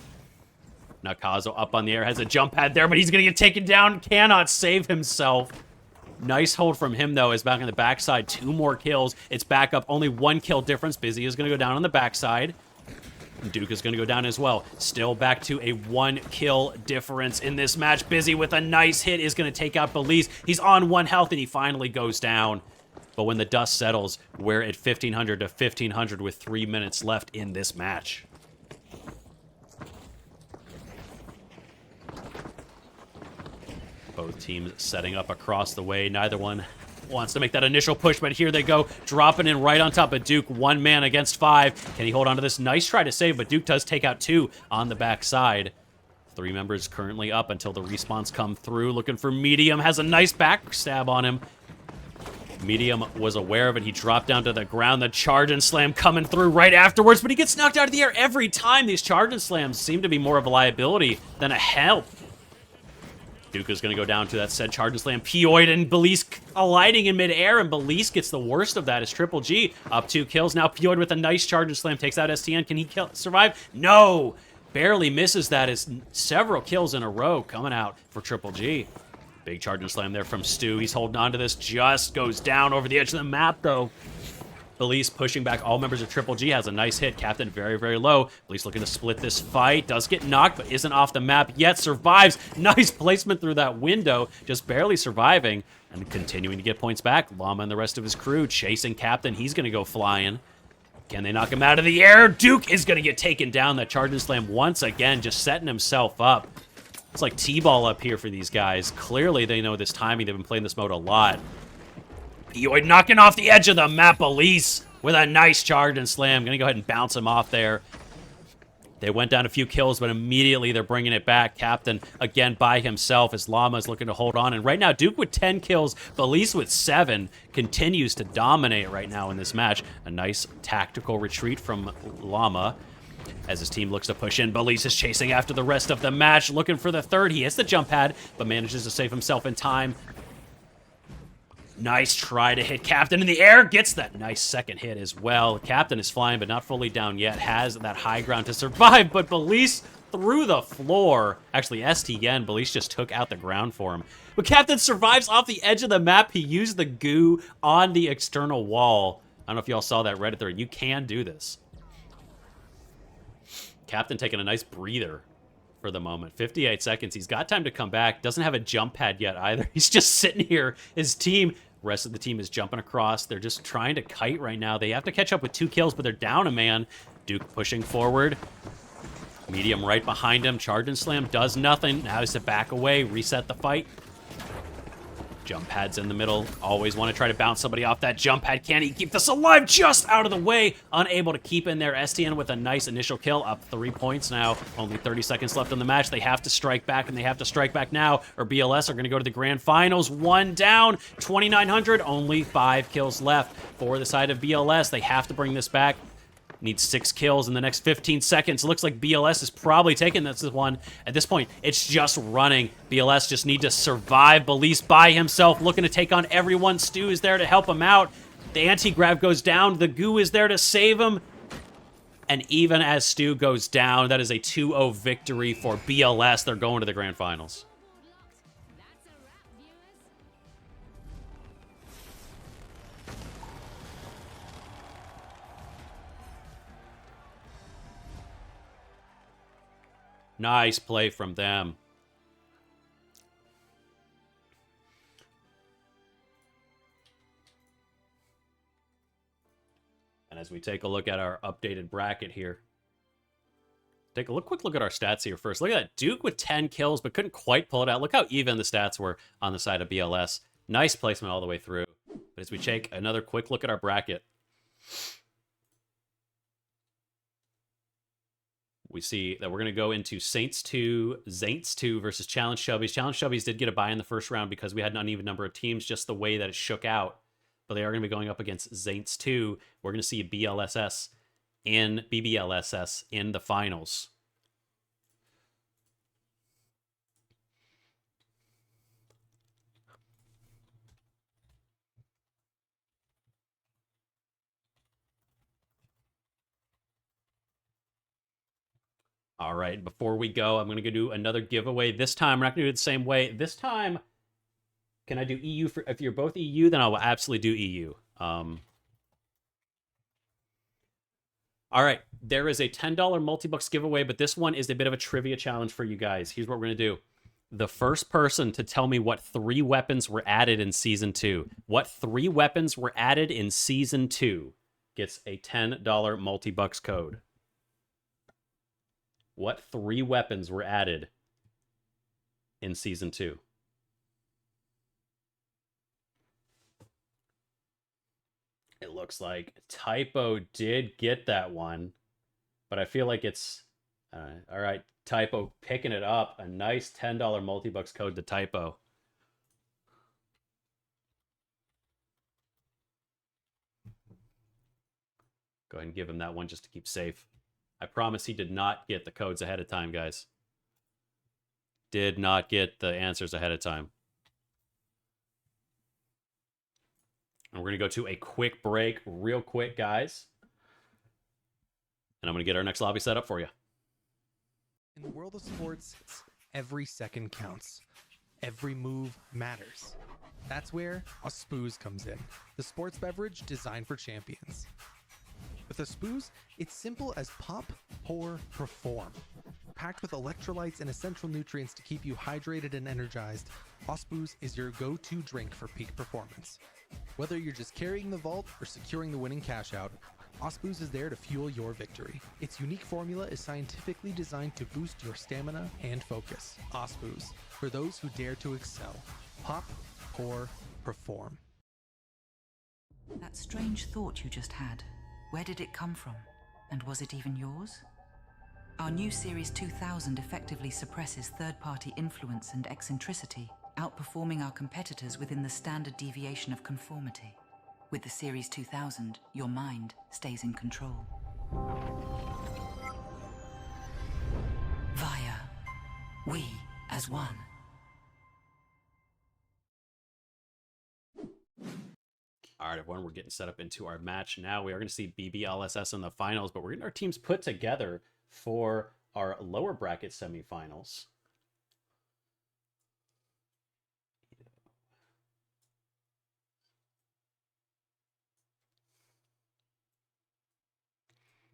Nakazo up on the air, has a jump pad there, but he's going to get taken down. Cannot save himself. Nice hold from him, though, is back on the backside. 2 more kills. It's back up. Only 1 kill difference. Busy is going to go down on the backside. Duke is going to go down as well. Still back to a 1 kill difference in this match. Busy with a nice hit is going to take out Belize. He's on 1 health, and he finally goes down. But when the dust settles, we're at 1,500 to 1,500 with 3 minutes left in this match. Both teams setting up across the way. Neither one wants to make that initial push, but here they go, dropping in right on top of Duke. 1 man against 5. Can he hold on to this? Nice try to save, but Duke does take out 2 on the backside. 3 members currently up until the respawns come through. Looking for Medium. Has a nice backstab on him. Medium was aware of it. He dropped down to the ground. The charge and slam coming through right afterwards, but he gets knocked out of the air every time. These charge and slams seem to be more of a liability than a help. Duke is going to go down to that said charge and slam. Pioid and Belize alighting in midair, and Belize gets the worst of that as Triple G up 2 kills. Now Pioid with a nice charge and slam takes out STN. Can he survive? No! Barely misses that as several kills in a row coming out for Triple G. Big charge and slam there from Stu. He's holding on to this. Just goes down over the edge of the map, though. Belize pushing back all members of Triple G, has a nice hit. Captain very, very low. Belize looking to split this fight. Does get knocked, but isn't off the map yet. Survives. Nice placement through that window. Just barely surviving and continuing to get points back. Llama and the rest of his crew chasing Captain. He's going to go flying. Can they knock him out of the air? Duke is going to get taken down. That charge and slam once again, just setting himself up. It's like T-ball up here for these guys. Clearly they know this timing. They've been playing this mode a lot. Pioid knocking off the edge of the map, Elise, with a nice charge and slam. Gonna go ahead and bounce him off there. They went down a few kills, but immediately they're bringing it back. Captain, again, by himself as Llama's looking to hold on. And right now, Duke with 10 kills, Belize with 7, continues to dominate right now in this match. A nice tactical retreat from Llama as his team looks to push in. Belize is chasing after the rest of the match, looking for the third. He hits the jump pad, but manages to save himself in time. Nice try to hit Captain in the air. Gets that nice second hit as well. Captain is flying, but not fully down yet. Has that high ground to survive, but Belize through the floor. Actually, STN, Belize just took out the ground for him. But Captain survives off the edge of the map. He used the goo on the external wall. I don't know if y'all saw that Reddit thread. You can do this. Captain taking a nice breather for the moment. 58 seconds. He's got time to come back. Doesn't have a jump pad yet either. He's just sitting here. His team... Rest of the team is jumping across. They're just trying to kite right now. They have to catch up with 2 kills, but they're down a man. Duke pushing forward. Medium right behind him. Charge and slam does nothing. Now he's to back away, reset the fight. Jump pads in the middle. Always want to try to bounce somebody off that jump pad. Can he keep this alive? Just out of the way. Unable to keep in there. STN with a nice initial kill. Up 3 points now. Only 30 seconds left in the match. They have to strike back, and they have to strike back now, or BLS are going to go to the grand finals. 1 down. 2,900. Only 5 kills left for the side of BLS. They have to bring this back. Needs 6 kills in the next 15 seconds. Looks like BLS is probably taking this one. At this point, it's just running. BLS just need to survive. Belize by himself, looking to take on everyone. Stu is there to help him out. The anti-grav goes down. The goo is there to save him. And even as Stu goes down, that is a 2-0 victory for BLS. They're going to the grand finals. Nice play from them. And as we take a look at our updated bracket here, take a quick look at our stats here first. Look at that. Duke with 10 kills, but couldn't quite pull it out. Look how even the stats were on the side of BLS. Nice placement all the way through. But as we take another quick look at our bracket, we see that we're going to go into Saints 2, Zaints 2 versus Challenge Chubbies. Challenge Chubbies did get a bye in the first round because we had an uneven number of teams, just the way that it shook out. But they are going to be going up against Zaints 2. We're going to see BBLSS in the finals. All right, before we go, I'm going to go do another giveaway. This time, we're not going to do it the same way. This time, can I do EU? If you're both EU, then I will absolutely do EU. All right, there is a $10 multi-bucks giveaway, but this one is a bit of a trivia challenge for you guys. Here's what we're going to do. The first person to tell me what 3 weapons were added in Season 2, what 3 weapons were added in Season 2, gets a $10 multi-bucks code. What 3 weapons were added in Season 2? It looks like Typo did get that one, but I feel like it's... all right, Typo picking it up. A nice $10 multi-bucks code to Typo. Go ahead and give him that one just to keep safe. I promise he did not get the codes ahead of time, guys. Did not get the answers ahead of time. And we're going to go to a quick break, real quick, guys. And I'm going to get our next lobby set up for you. In the world of sports, every second counts. Every move matters. That's where a Spooze comes in, the sports beverage designed for champions. With a Spooze, it's simple as pop, pour, perform. Packed with electrolytes and essential nutrients to keep you hydrated and energized, Spooze is your go-to drink for peak performance. Whether you're just carrying the vault or securing the winning cash out, Spooze is there to fuel your victory. Its unique formula is scientifically designed to boost your stamina and focus. Spooze, for those who dare to excel. Pop, pour, perform. That strange thought you just had, where did it come from? And was it even yours? Our new Series 2000 effectively suppresses third-party influence and eccentricity, outperforming our competitors within the standard deviation of conformity. With the Series 2000, your mind stays in control. Via, we as one. All right, everyone, we're getting set up into our match now. We are going to see BBLSS in the finals, but we're getting our teams put together for our lower bracket semifinals.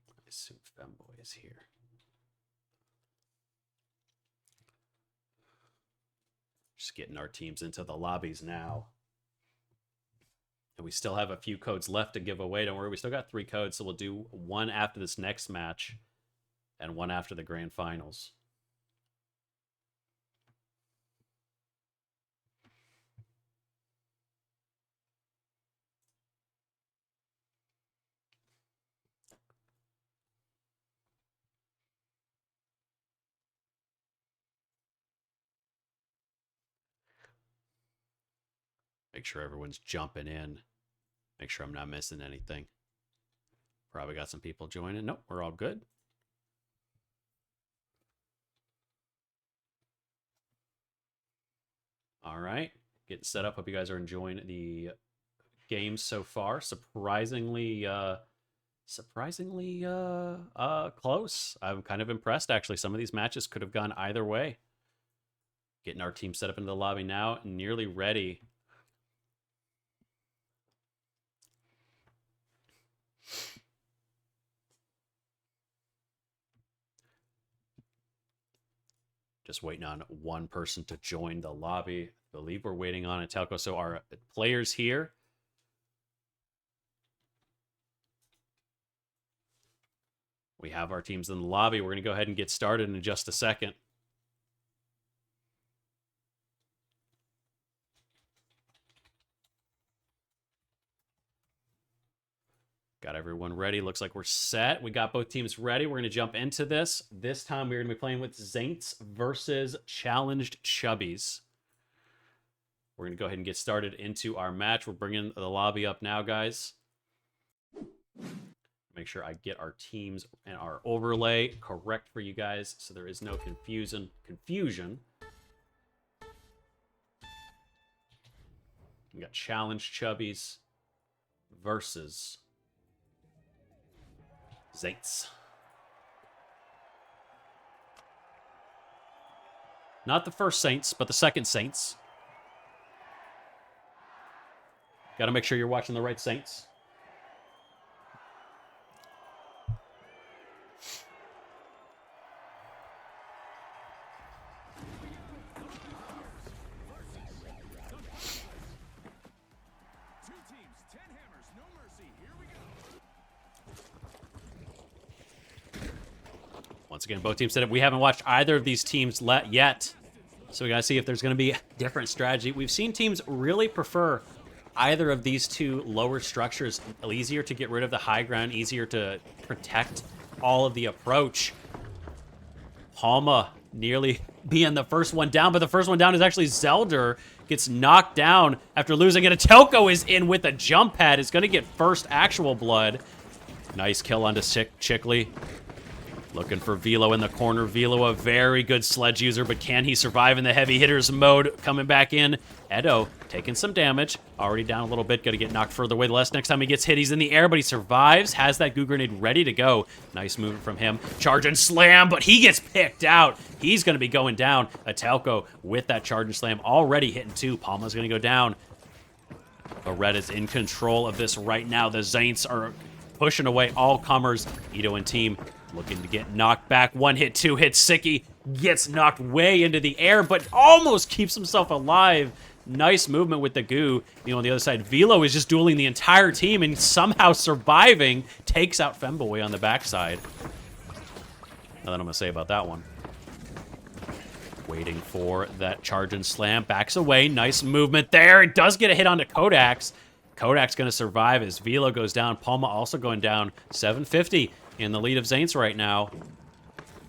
I assume Femboy is here. Just getting our teams into the lobbies now. And we still have a few codes left to give away. Don't worry, we still got 3 codes, so we'll do one after this next match and one after the grand finals. Make sure everyone's jumping in. Make sure I'm not missing anything. Probably got some people joining. Nope, we're all good. All right, getting set up. Hope you guys are enjoying the game so far. Surprisingly close. I'm kind of impressed, actually. Some of these matches could have gone either way. Getting our team set up into the lobby now, nearly ready. Just waiting on one person to join the lobby. I believe we're waiting on a telco. So our players here. We have our teams in the lobby. We're going to go ahead and get started in just a second. Got everyone ready. Looks like we're set. We got both teams ready. We're going to jump into this. This time we're going to be playing with Zaints versus Challenged Chubbies. We're going to go ahead and get started into our match. We're bringing the lobby up now, guys. Make sure I get our teams and our overlay correct for you guys so there is no confusion. We got Challenged Chubbies versus Zaints. Not the first Saints, but the second Saints. Got to make sure you're watching the right Saints. Once again, both teams set up. We haven't watched either of these teams yet, so we got to see if there's going to be a different strategy. We've seen teams really prefer either of these two lower structures. Easier to get rid of the high ground, easier to protect all of the approach. Palma nearly being the first one down, but the first one down is actually Zelder. Gets knocked down after losing, and Atelko is in with a jump pad. Is going to get first actual blood. Nice kill onto Chickley. Looking for Velo in the corner. Velo, a very good sledge user, but can he survive in the heavy hitters mode? Coming back in. Edo taking some damage. Already down a little bit. Got to get knocked further away. The last next time he gets hit, he's in the air, but he survives. Has that goo grenade ready to go. Nice movement from him. Charge and slam, but he gets picked out. He's going to be going down. Atelco with that charge and slam already hitting 2. Palma's going to go down. But Red is in control of this right now. The Zaints are pushing away all comers. Ito and team looking to get knocked back. 1 hit, 2 hits. Sicky gets knocked way into the air, but almost keeps himself alive. Nice movement with the goo. On the other side, Velo is just dueling the entire team and somehow surviving. Takes out Femboy on the backside. Nothing I'm going to say about that one. Waiting for that charge and slam. Backs away. Nice movement there. It does get a hit onto Kodak's. Kodak's going to survive as Velo goes down. Palma also going down. 750 in the lead of Zaints right now.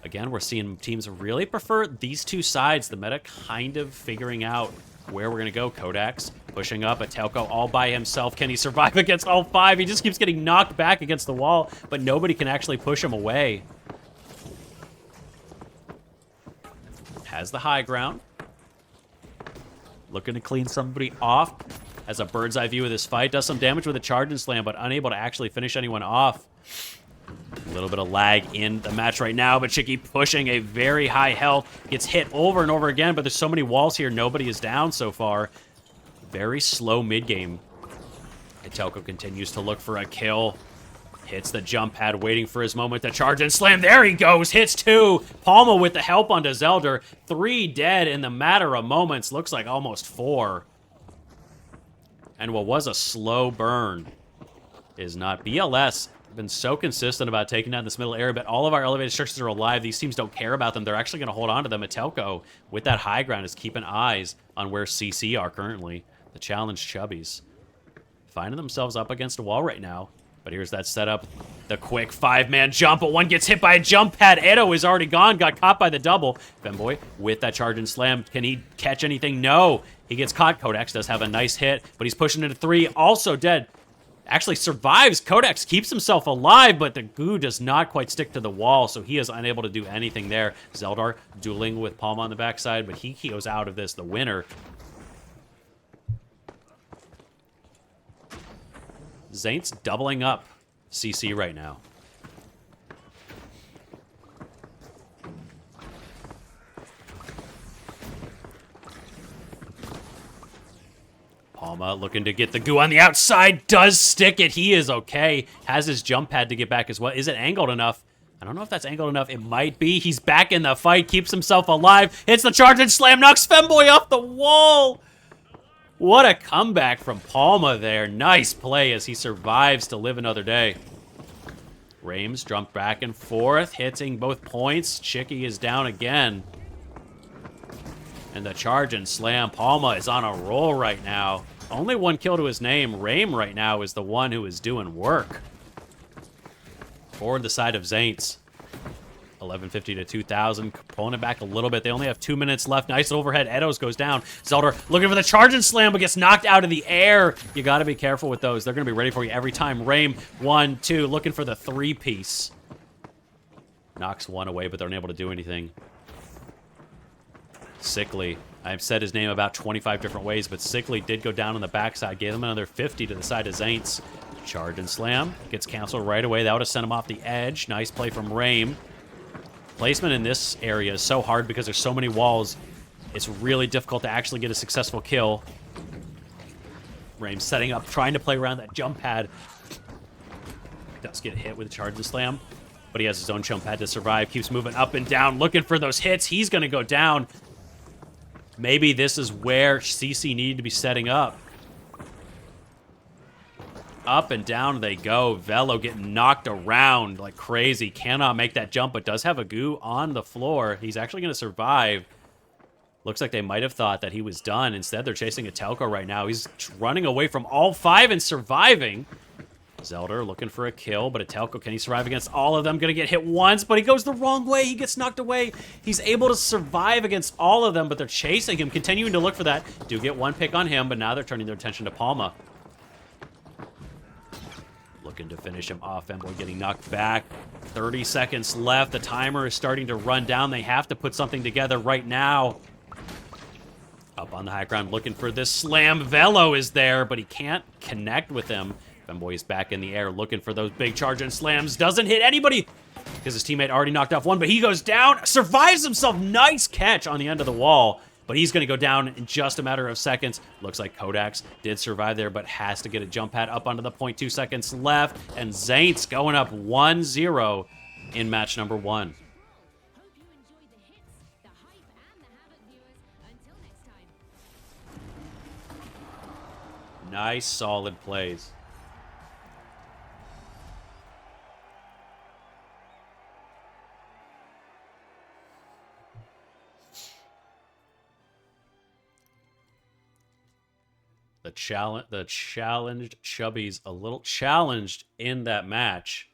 Again, we're seeing teams really prefer these two sides. The meta kind of figuring out where we're going to go. Kodak's pushing up. Atelco all by himself. Can he survive against all 5? He just keeps getting knocked back against the wall, but nobody can actually push him away. Has the high ground. Looking to clean somebody off. Has a bird's eye view of this fight. Does some damage with a charge and slam, but unable to actually finish anyone off. A little bit of lag in the match right now, but Chicky pushing a very high health. Gets hit over and over again, but there's so many walls here. Nobody is down so far. Very slow mid-game. Itelco continues to look for a kill. Hits the jump pad, waiting for his moment to charge and slam. There he goes. Hits 2. Palma with the help onto Zelder. 3 dead in the matter of moments. Looks like almost 4. And what was a slow burn is not. BLS been so consistent about taking down this middle area, but all of our elevated structures are alive. These teams don't care about them. They're actually going to hold on to them. Atelco, with that high ground, is keeping eyes on where CC are currently. The challenge Chubbies finding themselves up against a wall right now. But here's that setup. The quick 5-man jump, but one gets hit by a jump pad. Edo is already gone, got caught by the double. Femboy with that charge and slam. Can he catch anything? No. He gets caught. Kodak's does have a nice hit, but he's pushing into 3. Also dead. Actually survives. Kodak's keeps himself alive, but the goo does not quite stick to the wall, so he is unable to do anything there. Zeldar dueling with Palma on the backside, but he goes out of this the winner. Zaints doubling up CC right now. Palma looking to get the goo on the outside. Does stick it. He is okay. Has his jump pad to get back as well. Is it angled enough? I don't know if that's angled enough. It might be. He's back in the fight. Keeps himself alive. Hits the charge and slam. Knocks Femboy off the wall. What a comeback from Palma there. Nice play as he survives to live another day. Rames jumped back and forth, hitting both points. Chicky is down again. And the charge and slam. Palma is on a roll right now. Only 1 kill to his name. Rame right now is the one who is doing work. For the side of Zaints. 1150 to 2,000. Pulling it back a little bit. They only have 2 minutes left. Nice overhead. Edos goes down. Zelder looking for the charge and slam, but gets knocked out of the air. You got to be careful with those. They're going to be ready for you every time. Rame, 1, 2. Looking for the 3-piece. Knocks 1 away, but they're unable to do anything. Sickly. I've said his name about 25 different ways, but Sickly did go down on the backside. Gave him another 50 to the side of Zaints. Charge and slam. Gets canceled right away. That would have sent him off the edge. Nice play from Rame. Placement in this area is so hard because there's so many walls. It's really difficult to actually get a successful kill. Rame setting up, trying to play around that jump pad. Does get hit with a charge and slam, but he has his own jump pad to survive. Keeps moving up and down, looking for those hits. He's going to go down. Maybe this is where CC needed to be setting up. Up and down they go. Velo getting knocked around like crazy. Cannot make that jump, but does have a goo on the floor. He's actually going to survive. Looks like they might have thought that he was done. Instead, they're chasing a Telco right now. He's running away from all 5 and surviving. Zelder looking for a kill, but a Telco, can he survive against all of them? Going to get hit once, but he goes the wrong way. He gets knocked away. He's able to survive against all of them, but they're chasing him, continuing to look for that. Do get 1 pick on him, but now they're turning their attention to Palma. looking to finish him off. Femboy getting knocked back. 30 seconds left. The timer is starting to run down. They have to put something together right now. Up on the high ground, looking for this slam. Velo is there, but he can't connect with him. Femboy is back in the air, looking for those big charge and slams. Doesn't hit anybody because his teammate already knocked off one, but he goes down, survives himself. Nice catch on the end of the wall, but he's going to go down in just a matter of seconds. Looks like Kodaks did survive there, but has to get a jump pad up onto the point. 2 seconds left, and Zaints going up 1-0 in match number 1. Nice, solid plays. The challenged Chubby's a little challenged in that match.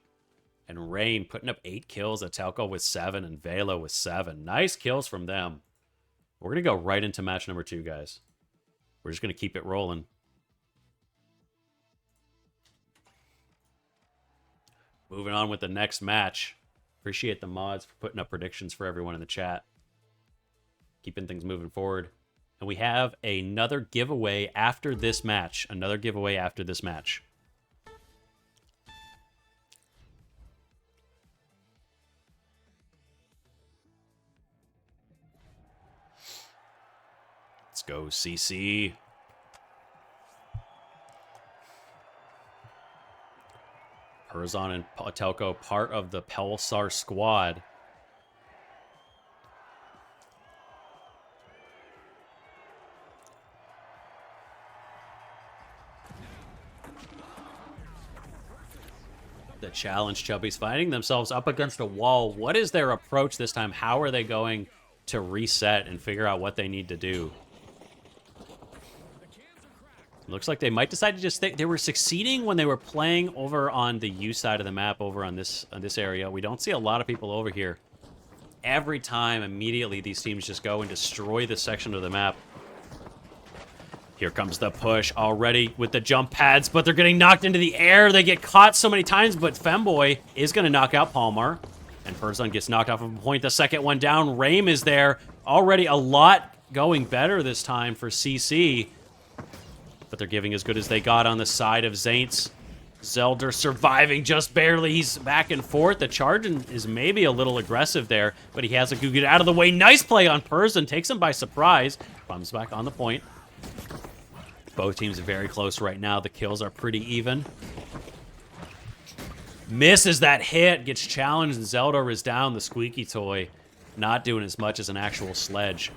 And Rain putting up 8 kills, Atelko with 7, and Velo with 7. Nice kills from them. We're going to go right into match number 2, guys. We're just going to keep it rolling. Moving on with the next match. Appreciate the mods for putting up predictions for everyone in the chat. Keeping things moving forward. And we have another giveaway after this match. Another giveaway after this match. Let's go, CC. Herzon and Patelko, part of the Pulsar squad. The challenge Chubbies finding themselves up against a wall. What is their approach this time? How are they going to reset and figure out what they need to do? Looks like they might decide to just stay. They were succeeding when they were playing over on the U side of the map, over on this area. We don't see a lot of people over here. Every time, immediately, these teams just go and destroy this section of the map. Here comes the push already with the jump pads, but they're getting knocked into the air. They get caught so many times, but Femboy is going to knock out Palmar. And Perzon gets knocked off of a point. The second one down. Rame is there. Already a lot going better this time for CC. But they're giving as good as they got on the side of Zaints. Zelder surviving just barely. He's back and forth. The charge is maybe a little aggressive there, but he has to get out of the way. Nice play on Perzon. Takes him by surprise. Bums back on the point. Both teams are very close right now. The kills are pretty even. Misses that hit. Gets challenged, and Zelder is down. The squeaky toy not doing as much as an actual sledge.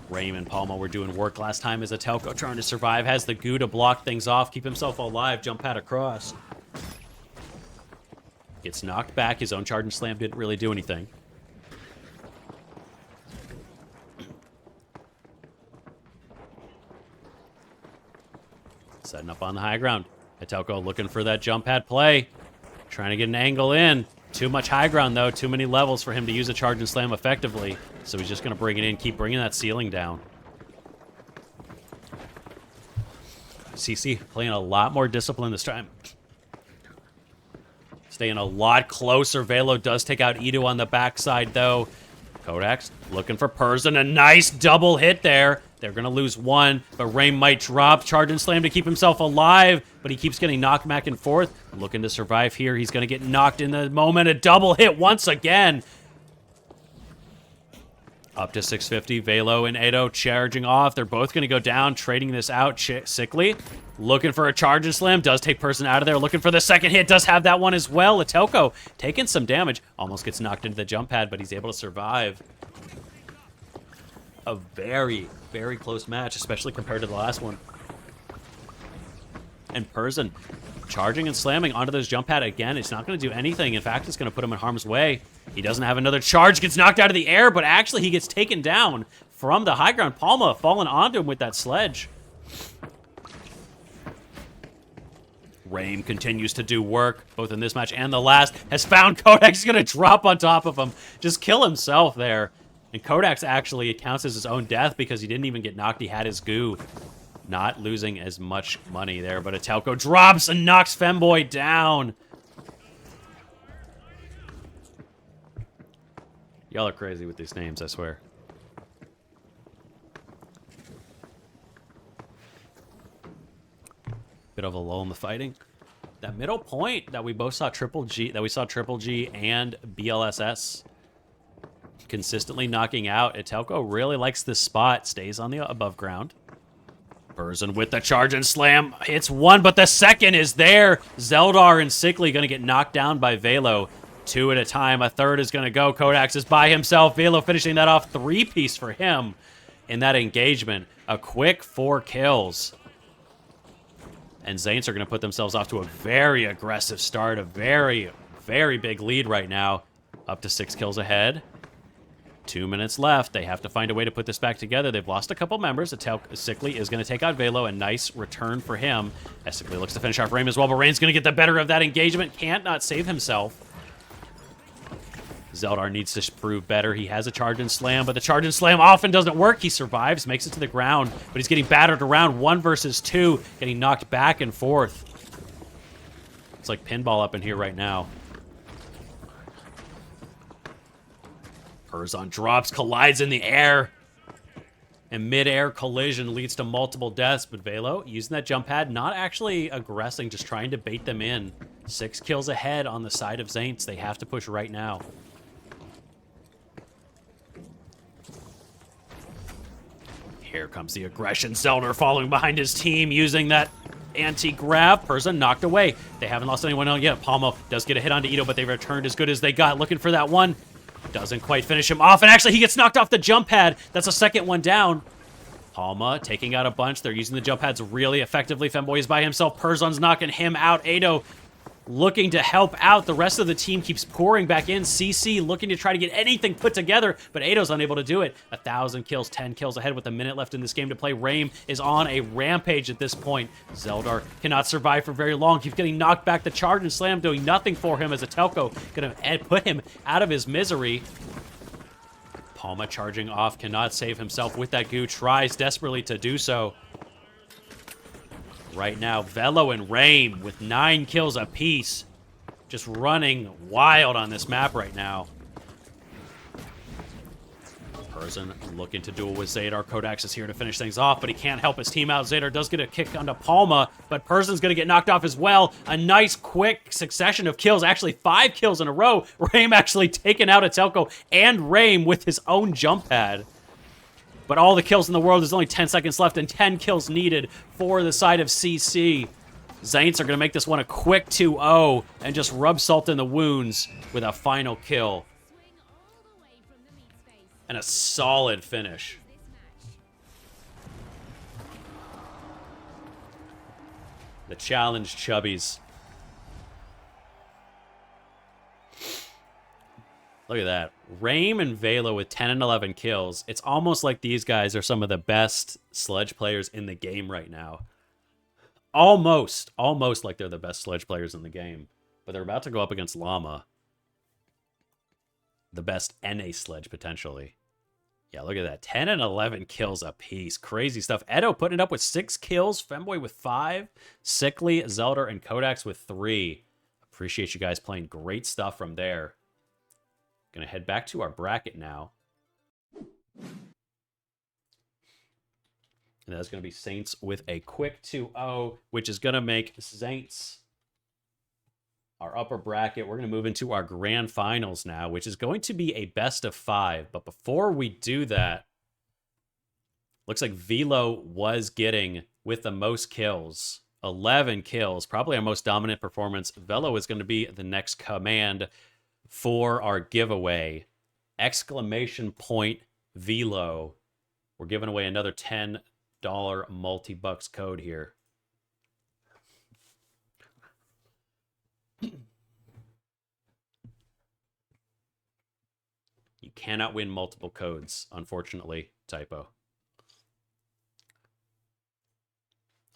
Raym and Palma were doing work last time as Atelko trying to survive. Has the goo to block things off, keep himself alive, jump pad across. Gets knocked back. His own charge and slam didn't really do anything. Setting up on the high ground. Atelko looking for that jump pad play. Trying to get an angle in. Too much high ground, though. Too many levels for him to use a charge and slam effectively. So he's just going to bring it in, keep bringing that ceiling down. CC playing a lot more discipline this time. Staying a lot closer. Velo does take out Edo on the backside, though. Kodaks looking for Perzon. A nice double hit there. They're going to lose one, but Raym might drop. Charge and slam to keep himself alive, but he keeps getting knocked back and forth. Looking to survive here. He's going to get knocked in the moment. A double hit once again. Up to 650. Velo and Edo charging off. They're both going to go down, trading this out. Sickly looking for a charge and slam. Does take Perzon out of there. Looking for the second hit. Does have that one as well. Atelko taking some damage. Almost gets knocked into the jump pad, but he's able to survive. A very, very close match, especially compared to the last one. And Perzon charging and slamming onto those jump pad again. It's not going to do anything. In fact, it's going to put him in harm's way. He doesn't have another charge. Gets knocked out of the air, but actually he gets taken down from the high ground. Palma falling onto him with that sledge. Raym continues to do work, both in this match and the last. Has found Kodaks. He's going to drop on top of him. Just kill himself there. And Kodaks actually, it counts as his own death because he didn't even get knocked. He had his goo. Not losing as much money there, but Atelco drops and knocks Femboy down. Y'all are crazy with these names, I swear. Bit of a lull in the fighting. That middle point that we both saw Triple G and BLSS consistently knocking out. Atelco really likes this spot. Stays on the above ground. Burzin with the charge and slam. Hits one, but the second is there. Zeldar and Sickly going to get knocked down by Velo. 2 at a time. A third is going to go. Kodax is by himself. Velo finishing that off. 3-piece for him in that engagement. A quick 4 kills. And Zaints are going to put themselves off to a very aggressive start. A very, very big lead right now. Up to 6 kills ahead. 2 minutes left. They have to find a way to put this back together. They've lost a couple members. Sickly is going to take out Velo. A nice return for him. As Sickly looks to finish off Rain as well, but Rain's going to get the better of that engagement. Can't not save himself. Zeldar needs to prove better. He has a charge and slam, but the charge and slam often doesn't work. He survives, makes it to the ground, but he's getting battered around 1 versus 2, getting knocked back and forth. It's like pinball up in here right now. Curzon drops, collides in the air. And mid-air collision leads to multiple deaths, but Velo using that jump pad, not actually aggressing, just trying to bait them in. 6 kills ahead on the side of Zaints. They have to push right now. Here comes the aggression. Zeldar following behind his team, using that anti-grab. Person knocked away. They haven't lost anyone else yet. Palmo does get a hit onto Ito, but they returned as good as they got. Looking for that one. Doesn't quite finish him off, and actually he gets knocked off the jump pad. That's a second one down. Palma taking out a bunch. They're using the jump pads really effectively. Femboy is by himself. Perzon's knocking him out. Ado looking to help out. The rest of the team keeps pouring back in. CC looking to try to get anything put together, but Ado's unable to do it. 1,000 kills, 10 kills ahead with a minute left in this game to play. Raim is on a rampage at this point. Zeldar cannot survive for very long. Keeps getting knocked back. The charge and slam doing nothing for him as Atelco gonna put him out of his misery. Palma charging off, cannot save himself with that goo. Tries desperately to do so. Right now, Velo and Raim with 9 kills apiece. Just running wild on this map right now. Perzon looking to duel with Zadar. Kodax is here to finish things off, but he can't help his team out. Zadar does get a kick onto Palma, but Perzon's going to get knocked off as well. A nice, quick succession of kills. Actually, 5 kills in a row. Raim actually taking out Atelco and Raim with his own jump pad. But all the kills in the world, there's only 10 seconds left and 10 kills needed for the side of CC. Zaints are going to make this one a quick 2-0 and just rub salt in the wounds with a final kill. And a solid finish. The challenge chubbies. Look at that. Raim and Velo with 10 and 11 kills. It's almost like these guys are some of the best sledge players in the game right now. Almost like they're the best sledge players in the game. But they're about to go up against Llama. The best NA sledge, potentially. Yeah, look at that. 10 and 11 kills apiece. Crazy stuff. Edo putting it up with 6 kills. Femboy with 5. Sickly, Zeldar, and Kodax with 3. Appreciate you guys playing great stuff from there. Gonna head back to our bracket now. And that's gonna be Saints with a quick 2-0, which is gonna make Saints our upper bracket. We're gonna move into our grand finals now, which is going to be a best of 5. But before we do that, looks like Velo was getting with the most kills. 11 kills, probably our most dominant performance. Velo is gonna be the next command for our giveaway. Exclamation point Velo. We're giving away another $10 multi-bucks code here. You cannot win multiple codes, unfortunately. Typo.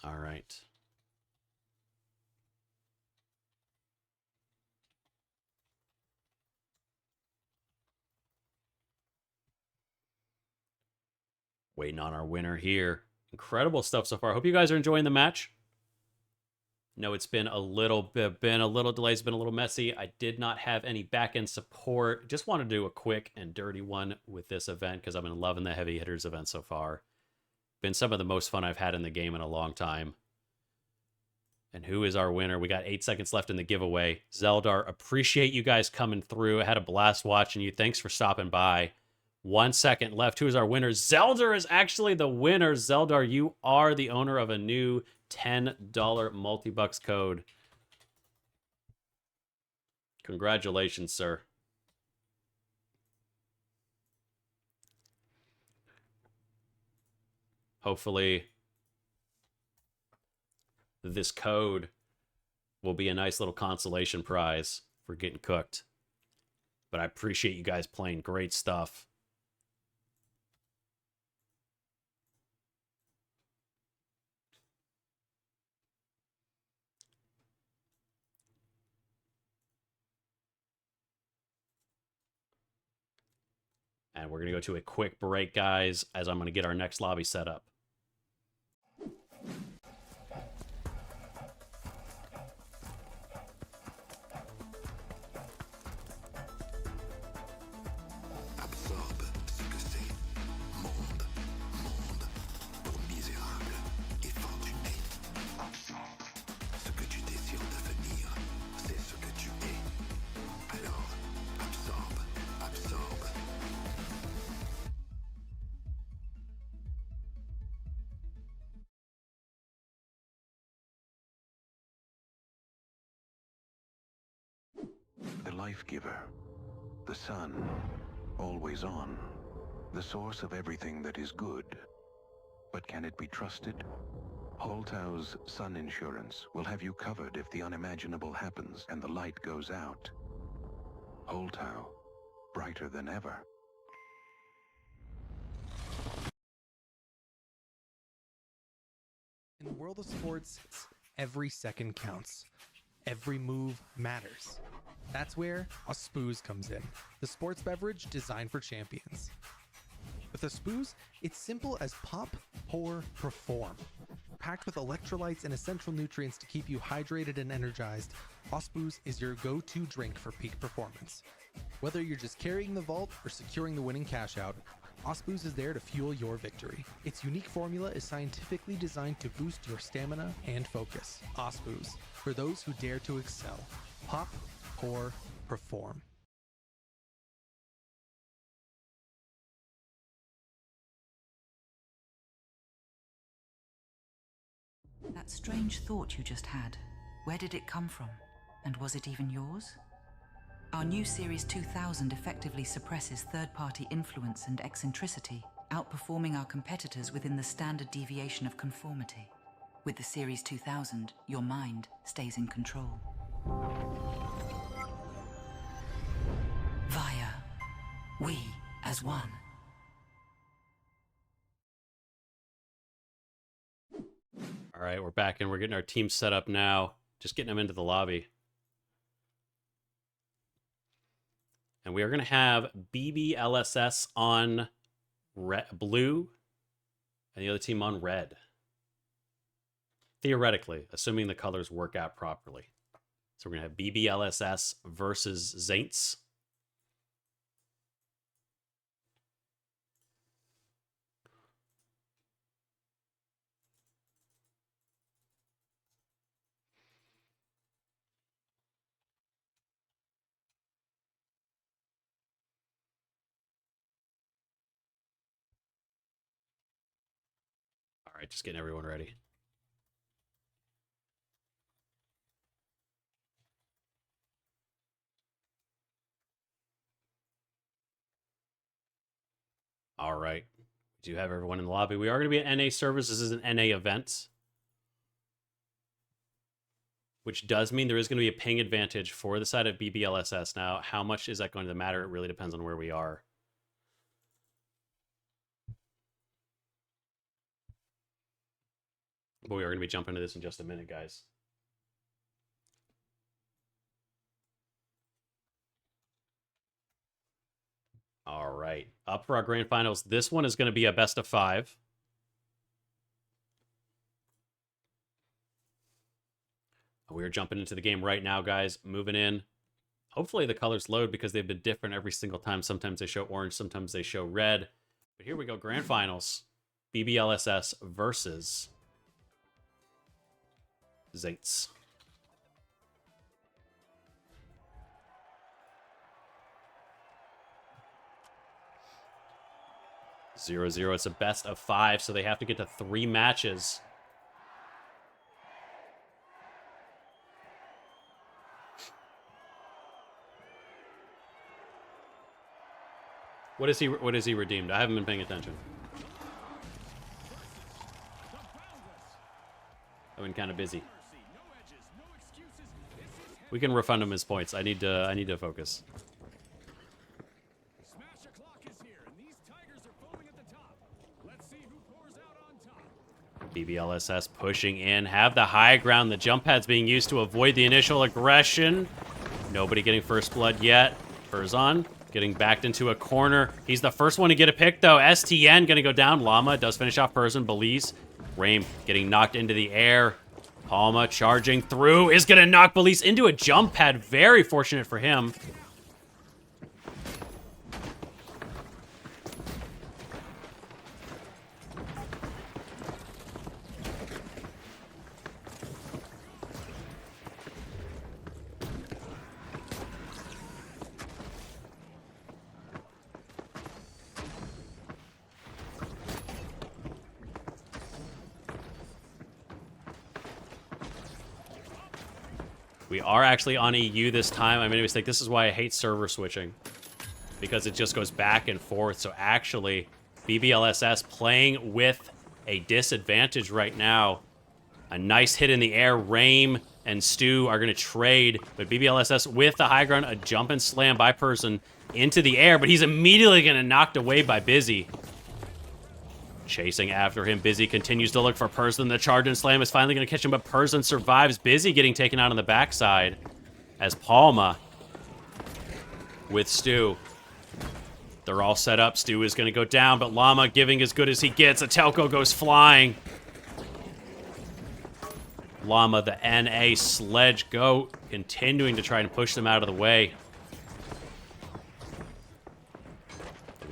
All right. Waiting on our winner here. Incredible stuff so far. Hope you guys are enjoying the match. No, it's been a little delayed. It's been a little messy. I did not have any back-end support. Just want to do a quick and dirty one with this event because I've been loving the Heavy Hitters event so far. Been some of the most fun I've had in the game in a long time. And who is our winner? We got 8 seconds left in the giveaway. Zeldar, appreciate you guys coming through. I had a blast watching you. Thanks for stopping by. 1 second left. Who is our winner? Zeldar is actually the winner. Zeldar, you are the owner of a new $10 multi-bucks code. Congratulations, sir. Hopefully, this code will be a nice little consolation prize for getting cooked. But I appreciate you guys playing. Great stuff. And we're going to go to a quick break, guys, as I'm going to get our next lobby set up. Absorbe ce que c'est. Monde, monde, pour misérable et fortuné. Absorbe ce que tu désires devenir, c'est ce que tu es. Alors, absorbe, absorbe. The life giver, the sun, always on, the source of everything that is good. But can it be trusted? Holtau's Sun Insurance will have you covered if the unimaginable happens and the light goes out. Holtau, brighter than ever. In the world of sports, every second counts. Every move matters. That's where a Spooze comes in, the sports beverage designed for champions. With a Spooze, it's simple as pop, pour, perform. Packed with electrolytes and essential nutrients to keep you hydrated and energized, Spooze is your go-to drink for peak performance. Whether you're just carrying the vault or securing the winning cash out, Spooze is there to fuel your victory. Its unique formula is scientifically designed to boost your stamina and focus. Spooze, for those who dare to excel. Pop, pour, perform. That strange thought you just had, where did it come from? And was it even yours? Our new Series 2000 effectively suppresses third-party influence and eccentricity, outperforming our competitors within the standard deviation of conformity. With the Series 2000, your mind stays in control. Via, we as one. All right, we're back and we're getting our team set up now. Just getting them into the lobby. And we are going to have BBLSS on blue and the other team on red. Theoretically, assuming the colors work out properly. So we're going to have BBLSS versus Zaints. All right, just getting everyone ready. All right. We do have everyone in the lobby. We are going to be at NA servers. This is an NA event, which does mean there is going to be a ping advantage for the side of BBLSS. Now, how much is that going to matter? It really depends on where we are. But we are going to be jumping into this in just a minute, guys. All right. Up for our grand finals. This one is going to be a best of 5. We are jumping into the game right now, guys. Moving in. Hopefully the colors load because they've been different every single time. Sometimes they show orange, sometimes they show red. But here we go, Grand Finals. BBLSS versus Zates. 0-0. It's a best of 5, so they have to get to 3 matches. What is he redeemed? I haven't been paying attention. I've been kind of busy. We can refund him his points. I need to focus. BBLSS pushing in, have the high ground. The jump pad's being used to avoid the initial aggression. Nobody getting first blood yet. Furzon getting backed into a corner. He's the first one to get a pick, though. STN gonna go down. Llama does finish off Furzon. Belize. Rame getting knocked into the air. Palma charging through is gonna knock Belize into a jump pad. Very fortunate for him. We are actually on EU this time. I made a mistake. This is why I hate server switching. Because it just goes back and forth. So actually, BBLSS playing with a disadvantage right now. A nice hit in the air. Rame and Stu are going to trade. But BBLSS with the high ground, a jump and slam by Person into the air. But he's immediately going to knocked away by Busy. Chasing after him. Busy continues to look for Person. The charge and slam is finally going to catch him, but Person survives. Busy getting taken out on the backside as Palma with Stu. They're all set up. Stu is going to go down, but Llama giving as good as he gets. Atelko goes flying. Llama, the NA sledge goat, continuing to try and push them out of the way.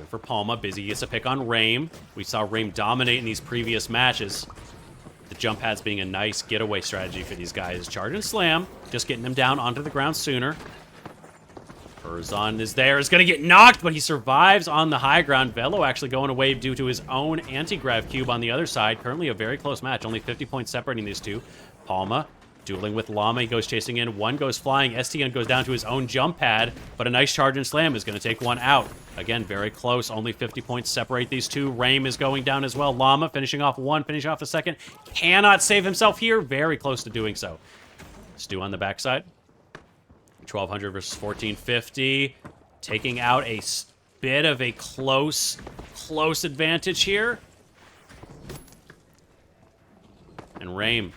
For Palma, Busy gets a pick on Rame. We saw Rame dominate in these previous matches. The jump pads being a nice getaway strategy for these guys. Charge and slam, just getting them down onto the ground sooner. Furzon is there, is going to get knocked, but he survives on the high ground. Velo actually going away due to his own anti-grav cube on the other side. Currently a very close match, only 50 points separating these two. Palma dueling with Llama, he goes chasing in. One goes flying. STN goes down to his own jump pad, but a nice charge and slam is going to take one out. Again, very close. Only 50 points separate these two. Rame is going down as well. Llama finishing off one, finishing off the second. Cannot save himself here. Very close to doing so. Stu on the backside. 1200 versus 1450. Taking out a bit of a close advantage here. And Rame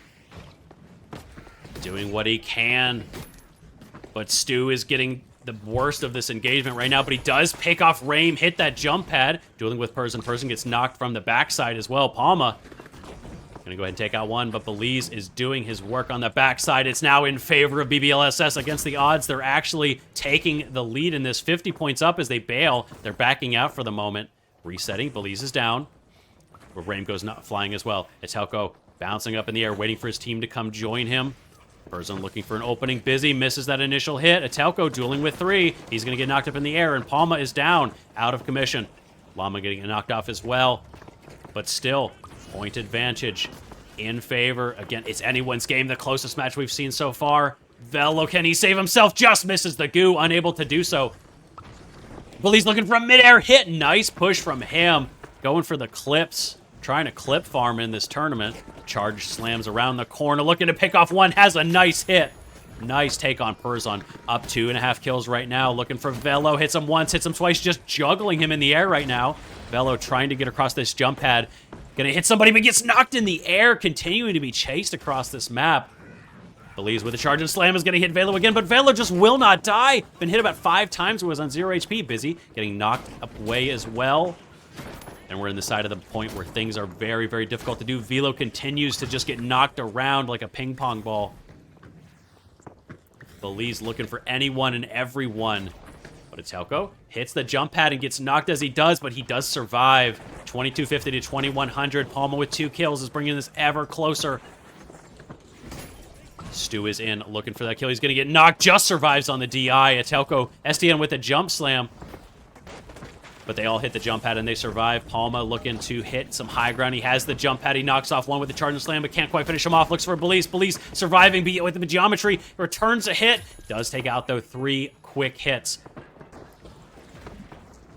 doing what he can. But Stu is getting the worst of this engagement right now, but he does pick off Rame, hit that jump pad. Dueling with Person. Person gets knocked from the backside as well. Palma gonna go ahead and take out one, but Belize is doing his work on the backside. It's now in favor of BBLSS against the odds. They're actually taking the lead in this. 50 points up as they bail. They're backing out for the moment. Resetting. Belize is down. Where Rame goes not flying as well. Atelko bouncing up in the air, waiting for his team to come join him. Person looking for an opening. Busy misses that initial hit. Atelko dueling with 3. He's going to get knocked up in the air, and Palma is down, out of commission. Llama getting knocked off as well. But still, point advantage in favor. Again, it's anyone's game, the closest match we've seen so far. Velo, can he save himself? Just misses the goo, unable to do so. Belize looking for a midair hit. Nice push from him. Going for the clips. Trying to clip farm in this tournament. Charge slams around the corner, looking to pick off one, has a nice hit. Nice take on Furzon. Up 2.5 kills right now, looking for Velo. Hits him once, hits him twice, just juggling him in the air right now. Velo trying to get across this jump pad. Gonna hit somebody, but gets knocked in the air, continuing to be chased across this map. Belize with a charge and slam is gonna hit Velo again, but Velo just will not die. Been hit about 5 times, was on 0 HP. Busy getting knocked away as well. And we're in the side of the point where things are very, very difficult to do. Velo continues to just get knocked around like a ping pong ball. Belize looking for anyone and everyone. But Atelko hits the jump pad and gets knocked as he does, but he does survive. 2250 to 2100. Palma with 2 kills is bringing this ever closer. Stu is in, looking for that kill. He's going to get knocked. Just survives on the DI. Atelko, SDN with a jump slam. But they all hit the jump pad and they survive. Palma looking to hit some high ground. He has the jump pad. He knocks off one with the charge and slam, but can't quite finish him off. Looks for Belize. Belize surviving with the geometry. Returns a hit. Does take out, though, 3 quick hits.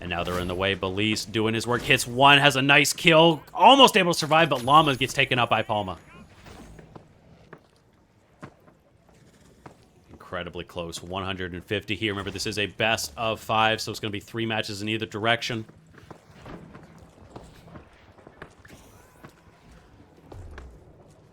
And now they're in the way. Belize doing his work. Hits one. Has a nice kill. Almost able to survive, but Llama gets taken out by Palma. Incredibly close. 150 here. Remember, this is a best of 5, so it's going to be 3 matches in either direction.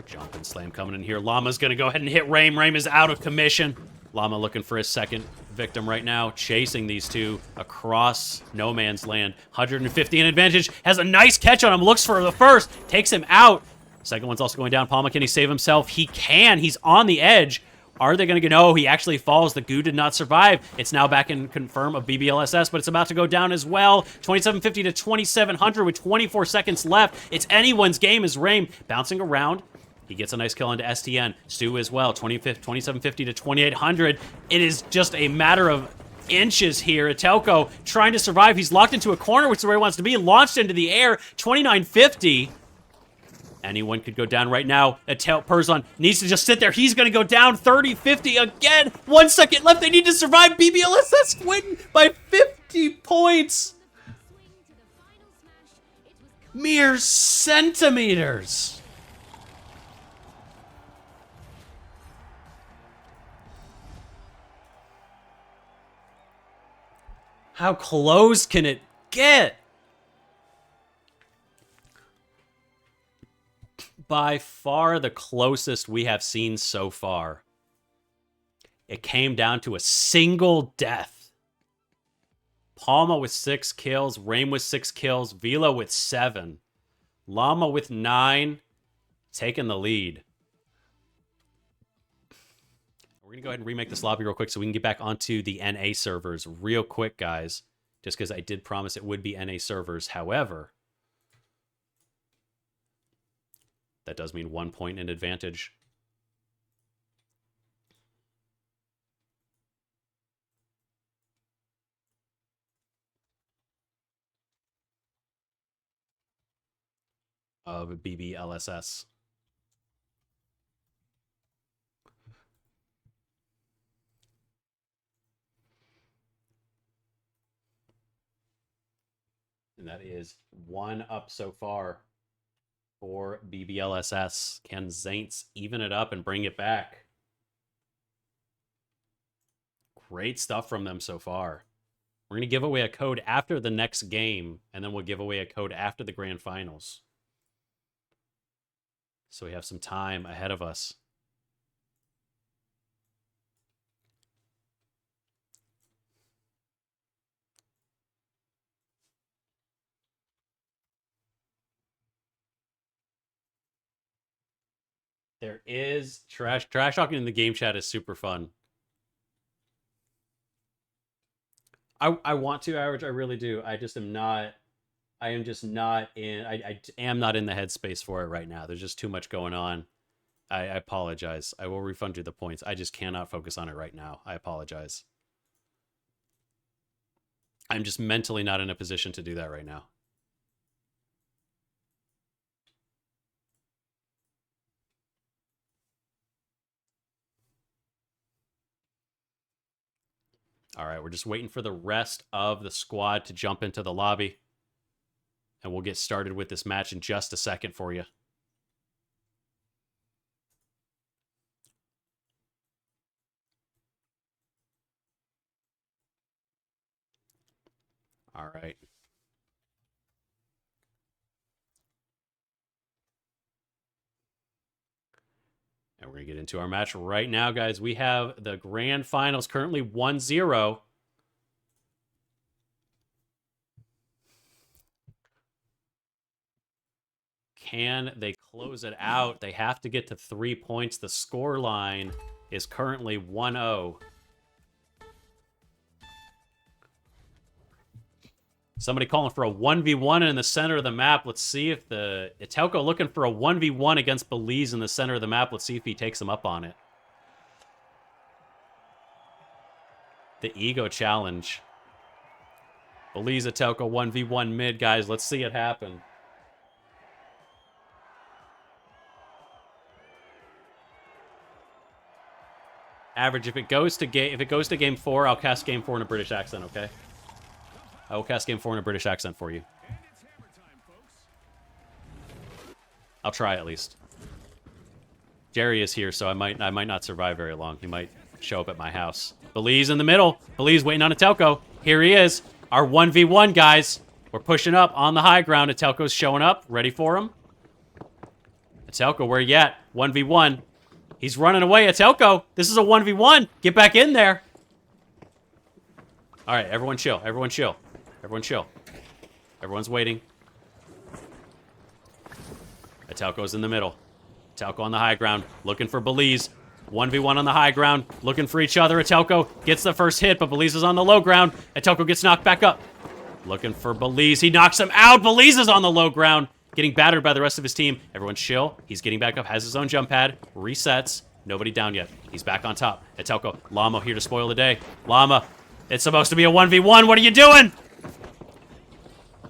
Jump and slam coming in here. Llama's going to go ahead and hit Rame. Rame is out of commission. Llama looking for his second victim right now. Chasing these two across no man's land. 150 in advantage. Has a nice catch on him. Looks for the first. Takes him out. Second one's also going down. Palma, can he save himself? He can. He's on the edge. Are they going to get... No, he actually falls. The goo did not survive. It's now back in confirm of BBLSS, but it's about to go down as well. 2750 to 2700 with 24 seconds left. It's anyone's game as Rame bouncing around. He gets a nice kill into STN. Stu as well. 2750 to 2800. It is just a matter of inches here. Atelko trying to survive. He's locked into a corner, which is where he wants to be. Launched into the air. 2950. Anyone could go down right now. Perzon needs to just sit there. He's going to go down 30-50 again. 1 second left. They need to survive. BBLSS win by 50 points. Mere centimeters. How close can it get? By far the closest we have seen so far. It came down to a single death. Palma with 6 kills, Rame with 6 kills, Vila with 7, Llama with 9, taking the lead. We're going to go ahead and remake this lobby real quick so we can get back onto the NA servers real quick, guys. Just because I did promise it would be NA servers. However, that does mean 1 point in advantage. Of BBLSS. And that is 1 up so far for BBLSS. Can Zaints even it up and bring it back? Great stuff from them so far. We're going to give away a code after the next game, and then we'll give away a code after the grand finals. So we have some time ahead of us. There is trash talking in the game chat is super fun. I want to, Average, I really do. I just am not. I am just not in. I am not in the headspace for it right now. There's just too much going on. I apologize. I will refund you the points. I just cannot focus on it right now. I apologize. I'm just mentally not in a position to do that right now. All right, we're just waiting for the rest of the squad to jump into the lobby. And we'll get started with this match in just a second for you. All right. And we're going to get into our match right now, guys. We have the grand finals currently 1-0. Can they close it out? They have to get to 3 points. The score line is currently 1-0. Somebody calling for a 1v1 in the center of the map. Let's see if the... Itelco looking for a 1v1 against Belize in the center of the map. Let's see if he takes him up on it. The ego challenge. Belize Itelco 1v1 mid, guys. Let's see it happen. Average, if it goes to game 4, I'll cast game 4 in a British accent, okay? I will cast game 4 in a British accent for you. I'll try at least. Jerry is here, so I might not survive very long. He might show up at my house. Belize in the middle. Belize waiting on Itelco. Here he is. Our 1v1, guys. We're pushing up on the high ground. Itelco's showing up. Ready for him. Itelco, where you at? 1v1. He's running away. Itelco, this is a 1v1. Get back in there. All right, everyone chill. Everyone chill. Everyone chill. Everyone's waiting. Itelco's in the middle. Itelco on the high ground, looking for Belize. 1v1 on the high ground, looking for each other. Itelco gets the first hit, but Belize is on the low ground. Itelco gets knocked back up. Looking for Belize. He knocks him out. Belize is on the low ground, getting battered by the rest of his team. Everyone's chill. He's getting back up, has his own jump pad, resets. Nobody down yet. He's back on top. Itelco, Llama here to spoil the day. Llama, it's supposed to be a 1v1. What are you doing?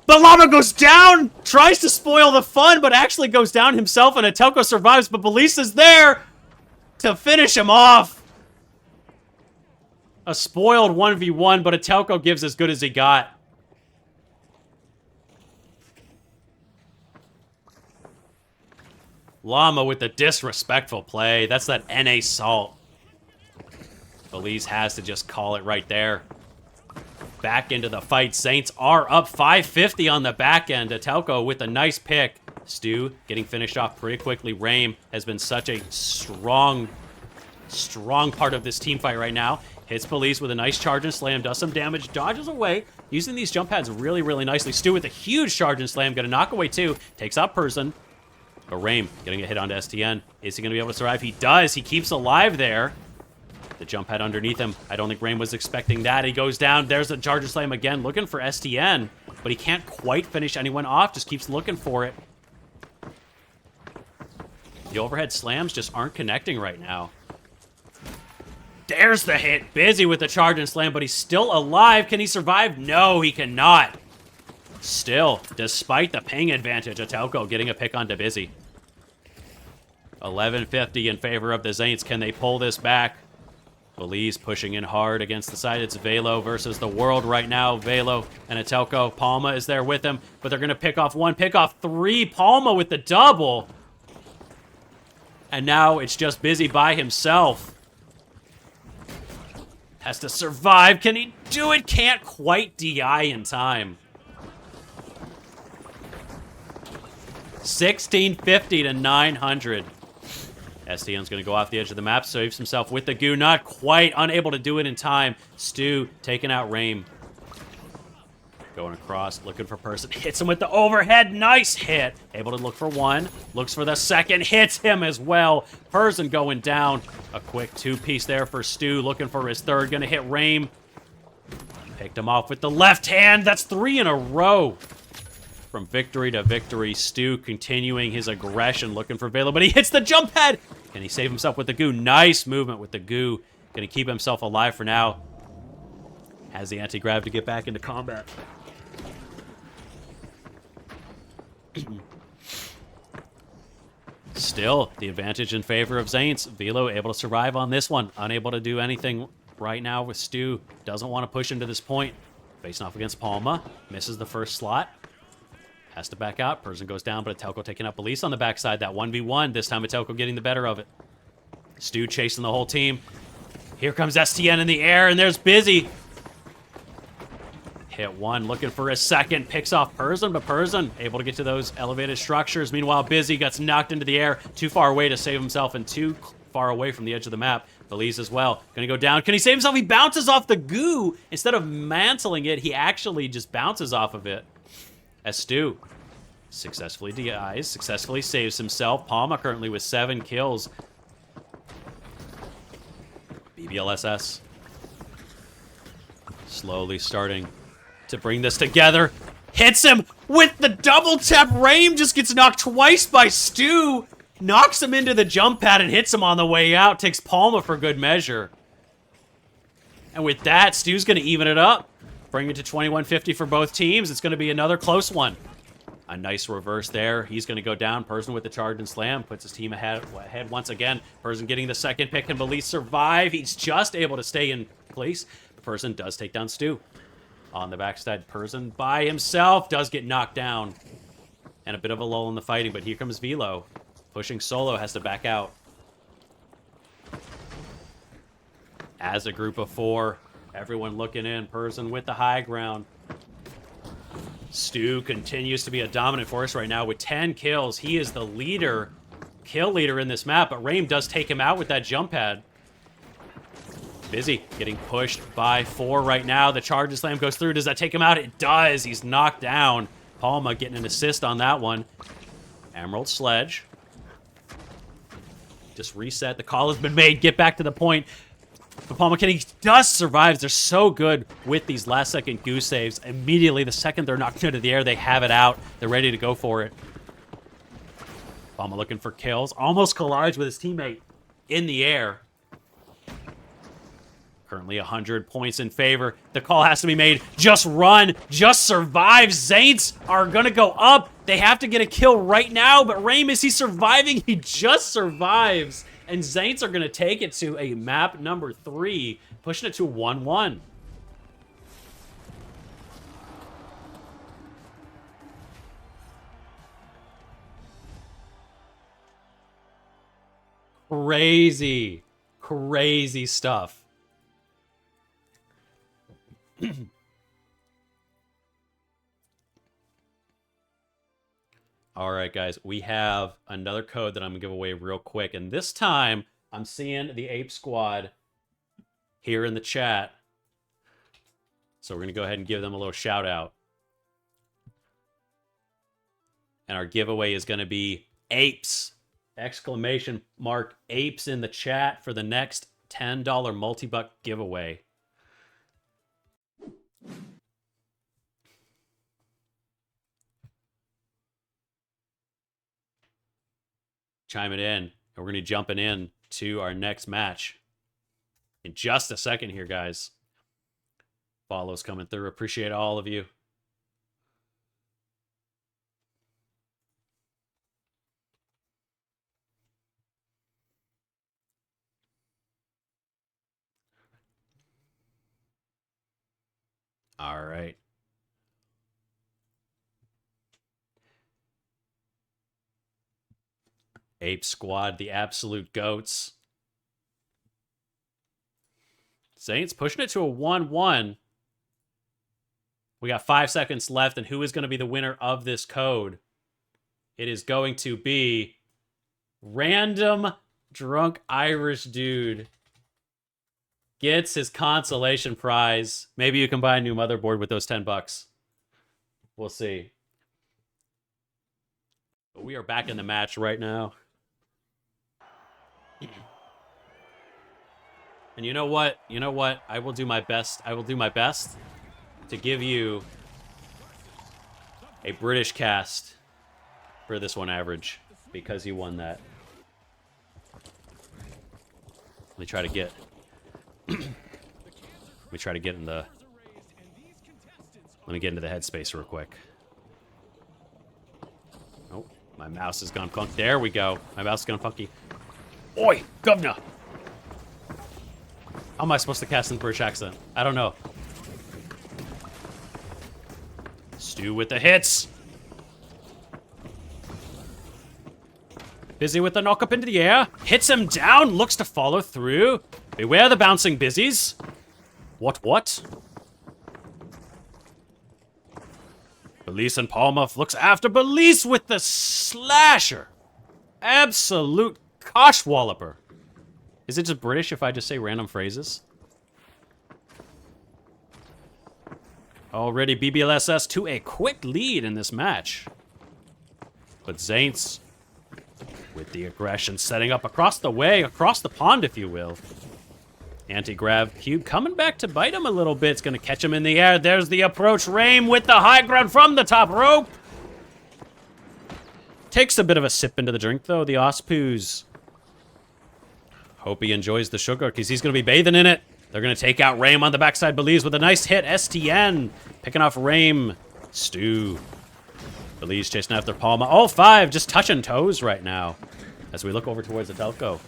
But Llama goes down, tries to spoil the fun, but actually goes down himself, and Itelco survives, but Belize is there to finish him off. A spoiled 1v1, but Itelco gives as good as he got. Llama with the disrespectful play. That's that NA salt. Belize has to just call it right there. Back into the fight. Saints are up 550 on the back end. Itelco with a nice pick. Stu getting finished off pretty quickly. Rame has been such a strong part of this team fight right now. Hits Belize with a nice charge and slam. Does some damage. Dodges away. Using these jump pads really, really nicely. Stu with a huge charge and slam. Gonna knock away too. Takes out Person. But Rame getting a hit onto STN. Is he going to be able to survive? He does. He keeps alive there. The jump pad underneath him. I don't think Rame was expecting that. He goes down. There's a charge and slam again. Looking for STN. But he can't quite finish anyone off. Just keeps looking for it. The overhead slams just aren't connecting right now. There's the hit. Busy with the charge and slam, but he's still alive. Can he survive? No, he cannot. Still, despite the ping advantage, Itelco getting a pick onto Busy. 1150 in favor of the Zaints. Can they pull this back? Belize pushing in hard against the side. It's Velo versus the world right now. Velo and Itelco. Palma is there with him, but they're going to pick off one, pick off three. Palma with the double. And now it's just Busy by himself. Has to survive. Can he do it? Can't quite DI in time. 1650 to 900. STN's going to go off the edge of the map, saves himself with the goo. Not quite, unable to do it in time. Stu taking out Rame. Going across, looking for Person. Hits him with the overhead. Nice hit. Able to look for one. Looks for the second. Hits him as well. Person going down. A quick two-piece there for Stu. Looking for his third. Going to hit Rame. Picked him off with the left hand. That's 3 in a row. From victory to victory, Stu continuing his aggression, looking for Velo, but he hits the jump pad! Can he save himself with the goo? Nice movement with the goo. Gonna keep himself alive for now. Has the anti-grav to get back into combat. Still, the advantage in favor of Zaints. Velo able to survive on this one. Unable to do anything right now with Stu. Doesn't want to push into this point. Facing off against Palma. Misses the first slot. Has to back out. Person goes down, but Itelco taking out Belize on the backside. That 1v1. This time Itelco getting the better of it. Stu chasing the whole team. Here comes STN in the air, and there's Busy. Hit one, looking for a second. Picks off Person, but Person able to get to those elevated structures. Meanwhile, Busy gets knocked into the air. Too far away to save himself and too far away from the edge of the map. Belize as well. Gonna go down. Can he save himself? He bounces off the goo. Instead of mantling it, he actually just bounces off of it. As Stu successfully DIs, successfully saves himself. Palma currently with 7 kills. BBLSS. Slowly starting to bring this together. Hits him with the double tap. Raim just gets knocked twice by Stu. Knocks him into the jump pad and hits him on the way out. Takes Palma for good measure. And with that, Stu's going to even it up. Bring it to 2150 for both teams. It's going to be another close one. A nice reverse there. He's going to go down. Person with the charge and slam. Puts his team ahead once again. Person getting the second pick. Can Belize survive? He's just able to stay in place. The Person does take down Stu. On the backside, Person by himself does get knocked down. And a bit of a lull in the fighting, but here comes Velo. Pushing solo, has to back out. As a group of 4, everyone looking in. Person with the high ground. Stu continues to be a dominant force right now with 10 kills. He is the leader, kill leader in this map, but Raim does take him out with that jump pad. Busy getting pushed by 4 right now. The charge slam goes through. Does that take him out? It does. He's knocked down. Palma getting an assist on that one. Emerald Sledge. Just reset. The call has been made. Get back to the point. But Palma Kenny does survive. They're so good with these last-second goose saves. Immediately, the second they're knocked into the air, they have it out. They're ready to go for it. Palma looking for kills. Almost collides with his teammate in the air. Currently 100 points in favor. The call has to be made. Just run. Just survive. Zaints are going to go up. They have to get a kill right now, but Raim, is he surviving? He just survives. And Zaints are going to take it to a map number 3, pushing it to 1-1. Crazy. Crazy stuff. All right, guys, we have another code that I'm going to give away real quick. And this time, I'm seeing the Ape Squad here in the chat. So we're going to go ahead and give them a little shout out. And our giveaway is going to be apes! Exclamation mark apes in the chat for the next $10 multi-buck giveaway. Chime it in, and we're going to be jumping in to our next match in just a second here, guys. Follows coming through. Appreciate all of you. All right. Ape Squad, the absolute goats. Saints pushing it to a 1-1. We got 5 seconds left, and who is going to be the winner of this code? It is going to be random drunk Irish dude. Gets his consolation prize. Maybe you can buy a new motherboard with those $10. We'll see. But we are back in the match right now. And you know what? You know what? I will do my best. I will do my best to give you a British cast for this one average, because you won that. Let me try to get let me try to get in the let me get into the headspace real quick. Oh, my mouse has gone funky. There we go. My mouse has gone funky. Oi, governor! How am I supposed to cast in British accent? I don't know. Stu with the hits. Busy with the knock up into the air. Hits him down. Looks to follow through. Beware the bouncing busies. What? Belize and Palma looks after Belize with the slasher. Absolute cosh walloper. Is it just British if I just say random phrases? Already BBLSS to a quick lead in this match. But Zaints with the aggression setting up across the way, across the pond, if you will. Anti-grav cube coming back to bite him a little bit. It's going to catch him in the air. There's the approach. Raim with the high ground from the top rope. Takes a bit of a sip into the drink, though, the Ospoos. Hope he enjoys the sugar, because he's going to be bathing in it. They're going to take out Raim on the backside. Belize with a nice hit. STN picking off Raim. Stu. Belize chasing after Palma. All five just touching toes right now as we look over towards the Telco.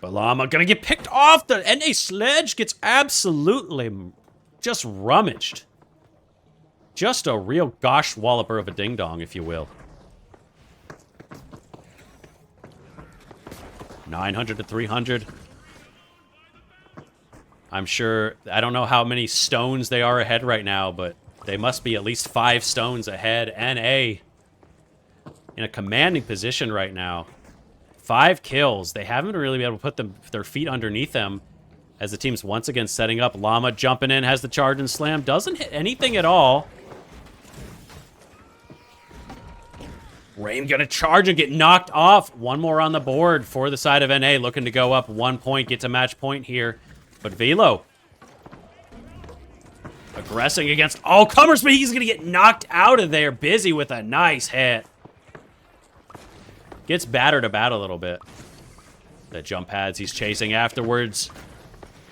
Balama gonna get picked off. The NA sledge gets absolutely just rummaged. Just a real gosh walloper of a ding-dong, if you will. 900 to 300. I'm sure, I don't know how many stones they are ahead right now, but they must be at least 5 stones ahead. NA in a commanding position right now. 5 kills. They haven't really been able to put their feet underneath them as the team's once again setting up. Llama jumping in, has the charge and slam. Doesn't hit anything at all. Raim gonna charge and get knocked off. One more on the board for the side of NA, looking to go up 1 point, get to match point here. But Velo aggressing against all comers, but he's gonna get knocked out of there. Busy with a nice hit. Gets battered about a little bit. The jump pads he's chasing afterwards.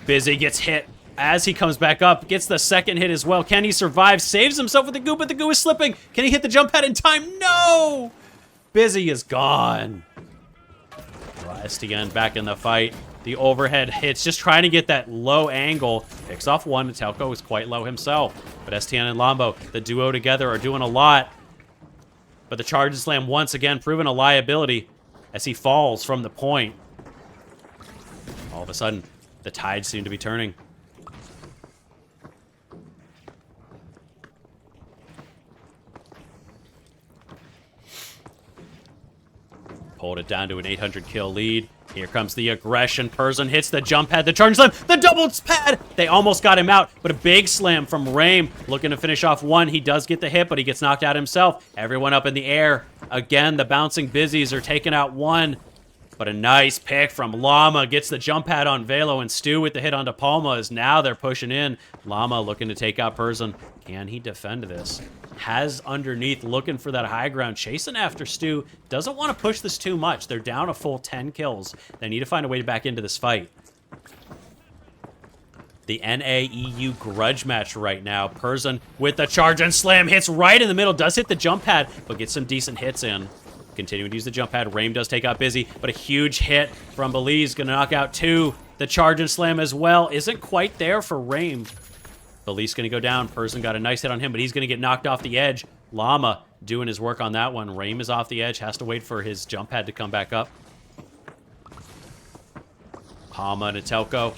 Busy gets hit as he comes back up. Gets the second hit as well. Can he survive? Saves himself with the goo, but the goo is slipping. Can he hit the jump pad in time? No! Busy is gone. STN back in the fight. The overhead hits, just trying to get that low angle. Picks off one. Telco is quite low himself. But STN and Lambo, the duo together, are doing a lot. But the charge and slam once again proven a liability as he falls from the point. All of a sudden, the tides seem to be turning. Pulled it down to an 800 kill lead. Here comes the aggression. Person hits the jump pad, the charge slam, the double pad. They almost got him out, but a big slam from Raim. Looking to finish off one. He does get the hit, but he gets knocked out himself. Everyone up in the air. Again, the bouncing busies are taking out one. But a nice pick from Llama. Gets the jump pad on Velo, and Stu with the hit onto Palma as now they're pushing in. Llama looking to take out Person. Can he defend this? Has underneath, looking for that high ground, chasing after Stu. Doesn't want to push this too much. They're down a full 10 kills. They need to find a way back into this fight. The NA-EU grudge match right now. Person with the charge and slam hits right in the middle. Does hit the jump pad, but gets some decent hits in. Continuing to use the jump pad. Raim does take out Busy, but a huge hit from Belize. Gonna knock out 2. The charge and slam as well. Isn't quite there for Raim. Belize gonna go down. Person got a nice hit on him, but he's gonna get knocked off the edge. Llama doing his work on that one. Raim is off the edge. Has to wait for his jump pad to come back up. Palma and Telco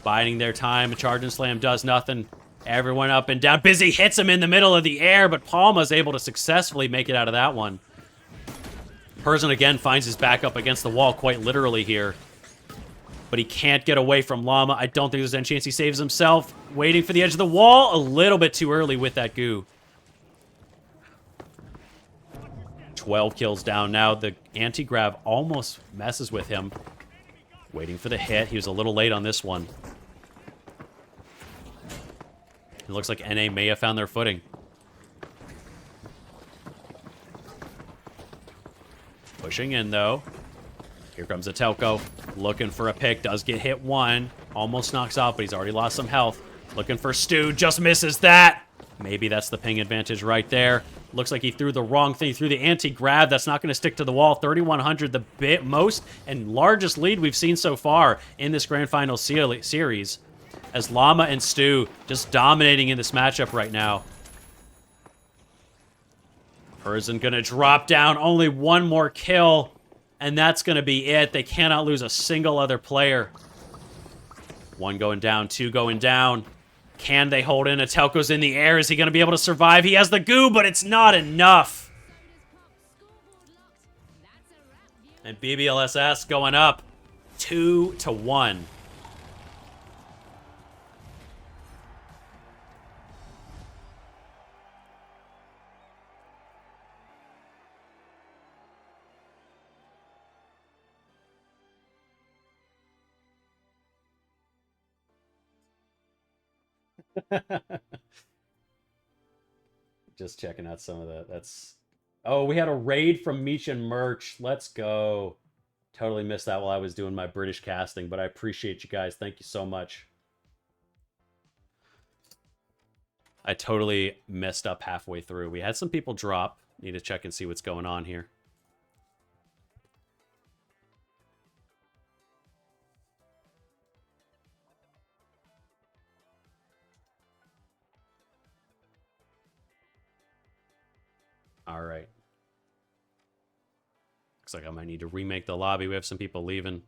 biding their time. A charge and slam does nothing. Everyone up and down. Busy hits him in the middle of the air, but Palma's able to successfully make it out of that one. Person again finds his back up against the wall, quite literally here. But he can't get away from Llama. I don't think there's any chance he saves himself. Waiting for the edge of the wall. A little bit too early with that goo. 12 kills down now. The anti-grav almost messes with him. Waiting for the hit. He was a little late on this one. It looks like NA may have found their footing. Pushing in, though. Here comes a Telco. Looking for a pick. Does get hit one. Almost knocks out, but he's already lost some health. Looking for Stu. Just misses that. Maybe that's the ping advantage right there. Looks like he threw the wrong thing. He threw the anti-grab. That's not going to stick to the wall. 3,100, the most and largest lead we've seen so far in this Grand Final series. As Llama and Stu just dominating in this matchup right now. Person gonna drop down. Only one more kill. And that's gonna be it. They cannot lose a single other player. 1 going down, 2 going down. Can they hold in? A Telco's in the air. Is he gonna be able to survive? He has the goo, but it's not enough. And BBLSS going up 2-1. Just checking out some of that. That's... Oh, we had a raid from Meech and Merch. Let's go. Totally missed that while I was doing my British casting, but I appreciate you guys. Thank you so much. I totally messed up halfway through. We had some people drop. Need to check and see what's going on here. All right. Looks like I might need to remake the lobby. We have some people leaving.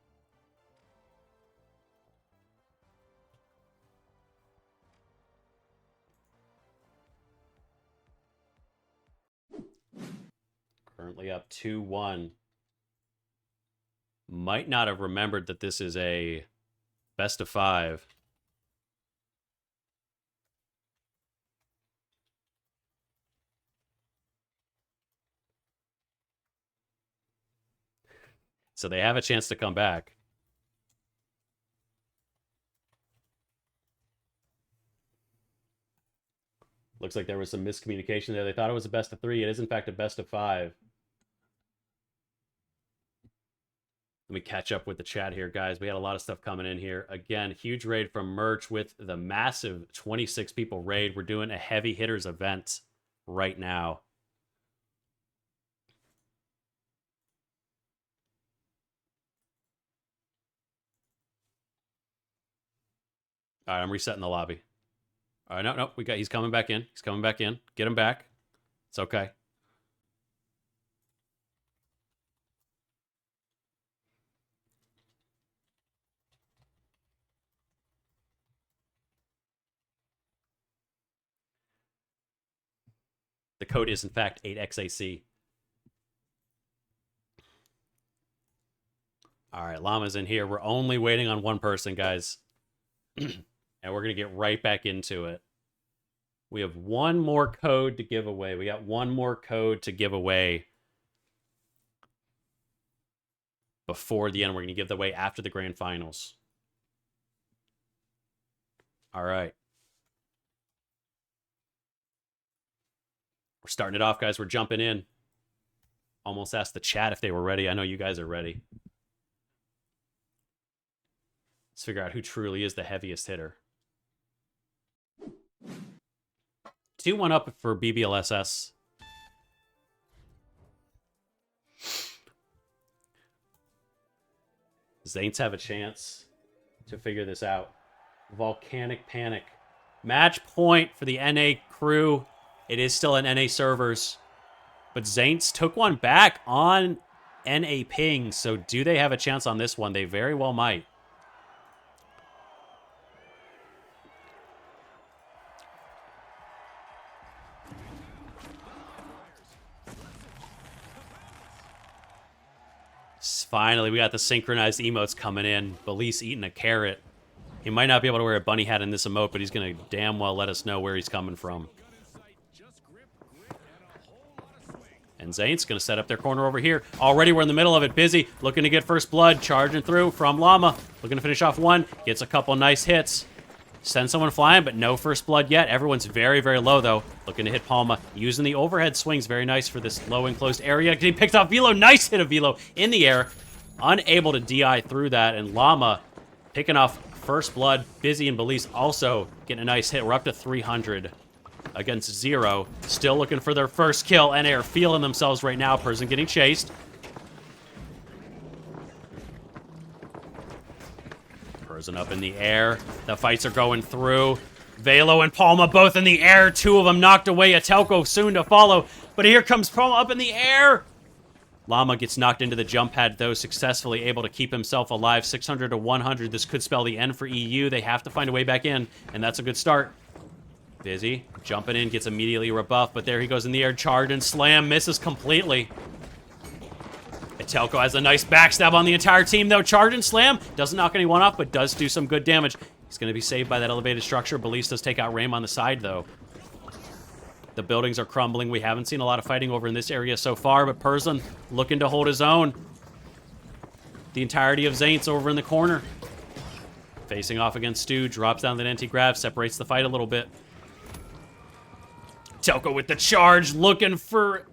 Currently up 2-1. Might not have remembered that this is a best of 5. So they have a chance to come back. Looks like there was some miscommunication there. They thought it was a best of 3. It is, in fact, a best of 5. Let me catch up with the chat here, guys. We had a lot of stuff coming in here. Again, huge raid from Merch with the massive 26 people raid. We're doing a Heavy Hitters event right now. All right, I'm resetting the lobby. All right, no, he's coming back in. He's coming back in. Get him back. It's okay. The code is, in fact, 8XAC. All right, Llama's in here. We're only waiting on one person, guys. And we're going to get right back into it. We have one more code to give away. We got one more code to give away before the end. We're going to give that away after the grand finals. All right. We're starting it off, guys. We're jumping in. Almost asked the chat if they were ready. I know you guys are ready. Let's figure out who truly is the heaviest hitter. 2-1 up for BBLSS. Zaints have a chance to figure this out. Volcanic Panic. Match point for the NA crew. It is still an NA servers. But Zaints took one back on NA ping. So do they have a chance on this one? They very well might. Finally, we got the synchronized emotes coming in. Belize eating a carrot. He might not be able to wear a bunny hat in this emote, but he's going to damn well let us know where he's coming from. And Zane's going to set up their corner over here. Already we're in the middle of it. Busy, looking to get first blood. Charging through from Llama. Looking to finish off one. Gets a couple nice hits. Send someone flying, but no first blood yet. Everyone's very, very low, though. Looking to hit Palma. Using the overhead swings. Very nice for this low enclosed area. He picked off Velo. Nice hit of Velo in the air. Unable to DI through that. And Llama picking off first blood. Busy and Belize also getting a nice hit. We're up to 300 against 0. Still looking for their first kill. NA are feeling themselves right now. Person getting chased. Person up in the air. The fights are going through. Velo and Palma both in the air. 2 of them knocked away. Atelco soon to follow. But here comes Palma up in the air. Llama gets knocked into the jump pad, though, successfully able to keep himself alive. 600 to 100. This could spell the end for EU. They have to find a way back in, and that's a good start. Busy. Jumping in, gets immediately rebuffed, but there he goes in the air. Charge and slam. Misses completely. Atelco has a nice backstab on the entire team, though. Charge and slam. Doesn't knock anyone off, but does do some good damage. He's going to be saved by that elevated structure. Belize does take out Rame on the side, though. The buildings are crumbling. We haven't seen a lot of fighting over in this area so far, but Person looking to hold his own. The entirety of Zaints over in the corner. Facing off against Stu, drops down the anti-grav, separates the fight a little bit. Telko with the charge, looking for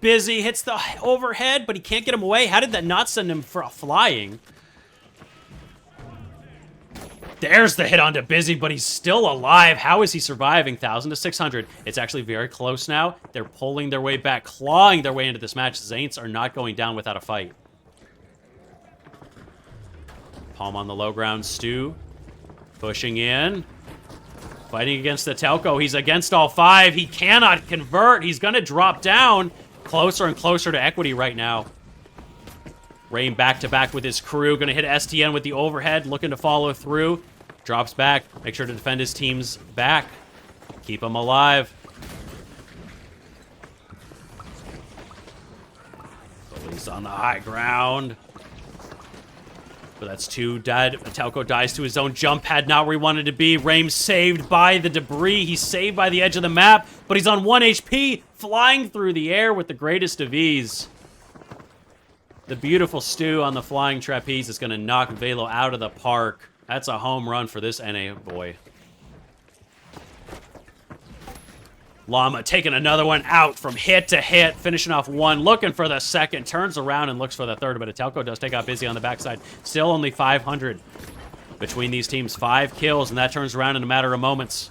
Busy, hits the overhead, but he can't get him away. How did that not send him flying? There's the hit onto Busy, but he's still alive. How is he surviving? 1,000 to 600. It's actually very close now. They're pulling their way back, clawing their way into this match. Zaints are not going down without a fight. Palm on the low ground. Stu pushing in. Fighting against the Telko. He's against all 5. He cannot convert. He's going to drop down. Closer and closer to equity right now. Rain back-to-back with his crew. Going to hit STN with the overhead. Looking to follow through. Drops back. Make sure to defend his team's back. Keep him alive. Police on the high ground. But that's 2 dead. Telko dies to his own jump pad, not where he wanted to be. Raim saved by the debris. He's saved by the edge of the map, but he's on 1 HP, flying through the air with the greatest of ease. The beautiful Stu on the flying trapeze is going to knock Velo out of the park. That's a home run for this NA boy. Llama taking another one out from hit to hit, finishing off 1, looking for the second, turns around and looks for the third, but Telko does take out Busy on the backside. Still only 500 between these teams. 5 kills, and that turns around in a matter of moments.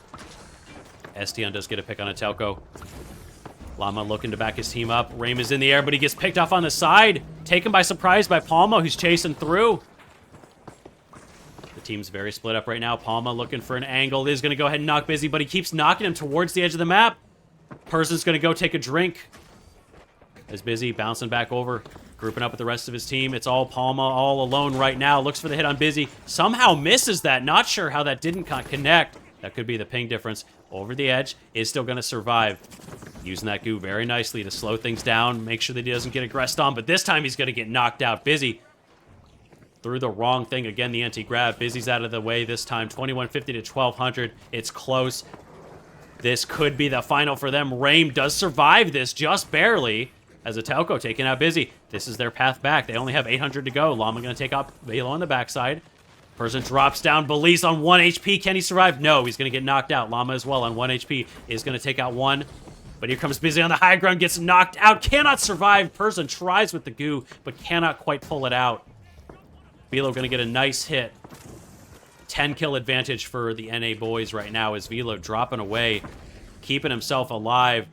STN does get a pick on Telko. Llama looking to back his team up. Raim is in the air, but he gets picked off on the side. Taken by surprise by Palma, who's chasing through. The team's very split up right now. Palma looking for an angle. Is going to go ahead and knock Busy, but he keeps knocking him towards the edge of the map. Person's going to go take a drink. As Busy bouncing back over, grouping up with the rest of his team. It's all Palma all alone right now. Looks for the hit on Busy. Somehow misses that. Not sure how that didn't connect. That could be the ping difference. Over the edge. Is still going to survive. Using that goo very nicely to slow things down. Make sure that he doesn't get aggressed on. But this time he's going to get knocked out. Busy threw the wrong thing. Again, the anti-grab. Busy's out of the way this time. 2150 to 1200. It's close. This could be the final for them. Raim does survive this just barely as a Telko taking out Busy. This is their path back. They only have 800 to go. Llama going to take out Velo on the backside. Person drops down. Belize on 1 HP. Can he survive? No, he's going to get knocked out. Llama as well on 1 HP is going to take out 1. But here comes Busy on the high ground. Gets knocked out. Cannot survive. Person tries with the goo, but cannot quite pull it out. Velo going to get a nice hit. 10 kill advantage for the NA boys right now as Velo dropping away, keeping himself alive.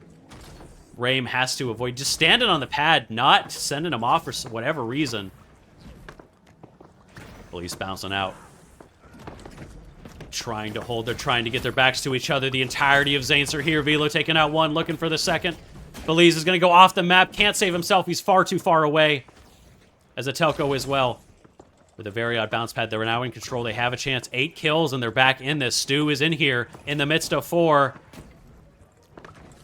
Raim has to avoid just standing on the pad, not sending him off for whatever reason. Police bouncing out. Trying to hold, they're trying to get their backs to each other. The entirety of Zaints are here. Velo taking out 1, looking for the second. Belize is going to go off the map, can't save himself. He's far too far away. As a Telko as well. With a very odd bounce pad, they're now in control. They have a chance. 8 kills, and they're back in this. Stu is in here in the midst of 4.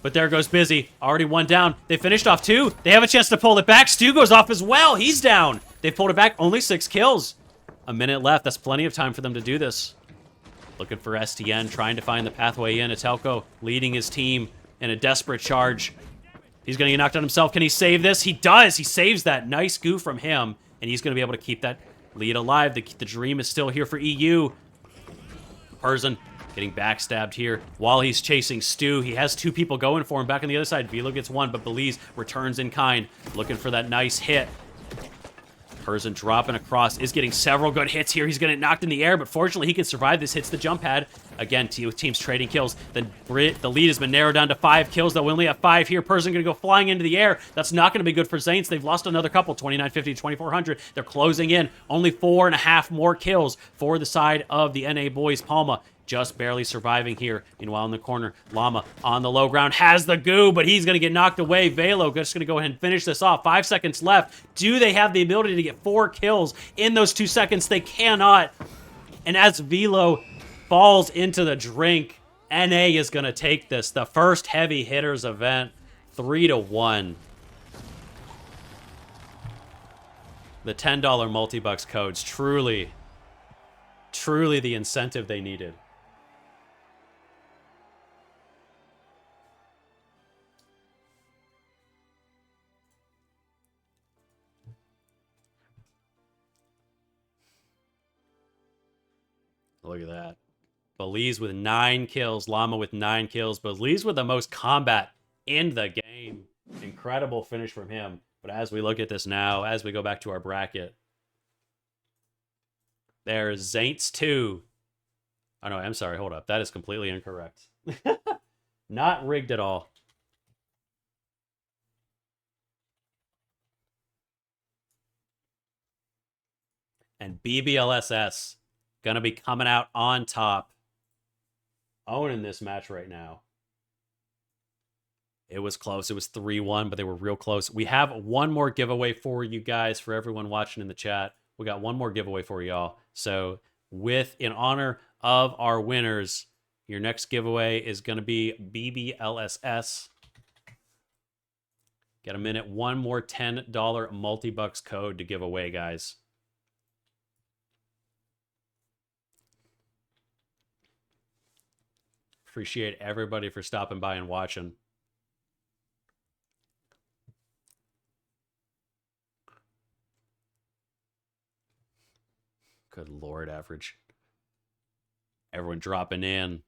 But there goes Busy. Already 1 down. They finished off 2. They have a chance to pull it back. Stu goes off as well. He's down. They've pulled it back. Only 6 kills. A minute left. That's plenty of time for them to do this. Looking for STN, trying to find the pathway in. Telko leading his team in a desperate charge. He's going to get knocked out himself. Can he save this? He does. He saves that. Nice goo from him, and he's going to be able to keep that lead alive. The dream is still here for EU. Persian getting backstabbed here while he's chasing Stu. He has 2 people going for him. Back on the other side, Velo gets 1, but Belize returns in kind. Looking for that nice hit. Persian dropping across, is getting several good hits here. He's going to get knocked in the air, but fortunately he can survive this. Hits the jump pad. Again, with teams trading kills. The lead has been narrowed down to 5 kills, though we only have 5 here. Persian going to go flying into the air. That's not going to be good for Zaints. They've lost another couple, 2950 to 2400. They're closing in. Only 4.5 more kills for the side of the NA boys. Palma just barely surviving here. Meanwhile, in the corner, Llama on the low ground has the goo, but he's going to get knocked away. Velo just going to go ahead and finish this off. 5 seconds left. Do they have the ability to get 4 kills in those 2 seconds? They cannot. And as Velo falls into the drink, NA is going to take this. The first Heavy Hitters event, 3-1. The $10 multi-bucks codes, truly the incentive they needed. Look at that. Belize with 9 kills. Llama with 9 kills. Belize with the most combat in the game. Incredible finish from him. But as we look at this now, as we go back to our bracket, there's Zaints 2. Oh, no, I'm sorry. Hold up. That is completely incorrect. Not rigged at all. And BBLSS going to be coming out on top. Owning this match right now. It was close. It was 3-1, but they were real close. We have one more giveaway for you guys, for everyone watching in the chat. We got one more giveaway for y'all. So in honor of our winners, your next giveaway is going to be BBLSS. Got a minute. One more $10 multi-bucks code to give away, guys. Appreciate everybody for stopping by and watching. Good Lord, average. Everyone dropping in.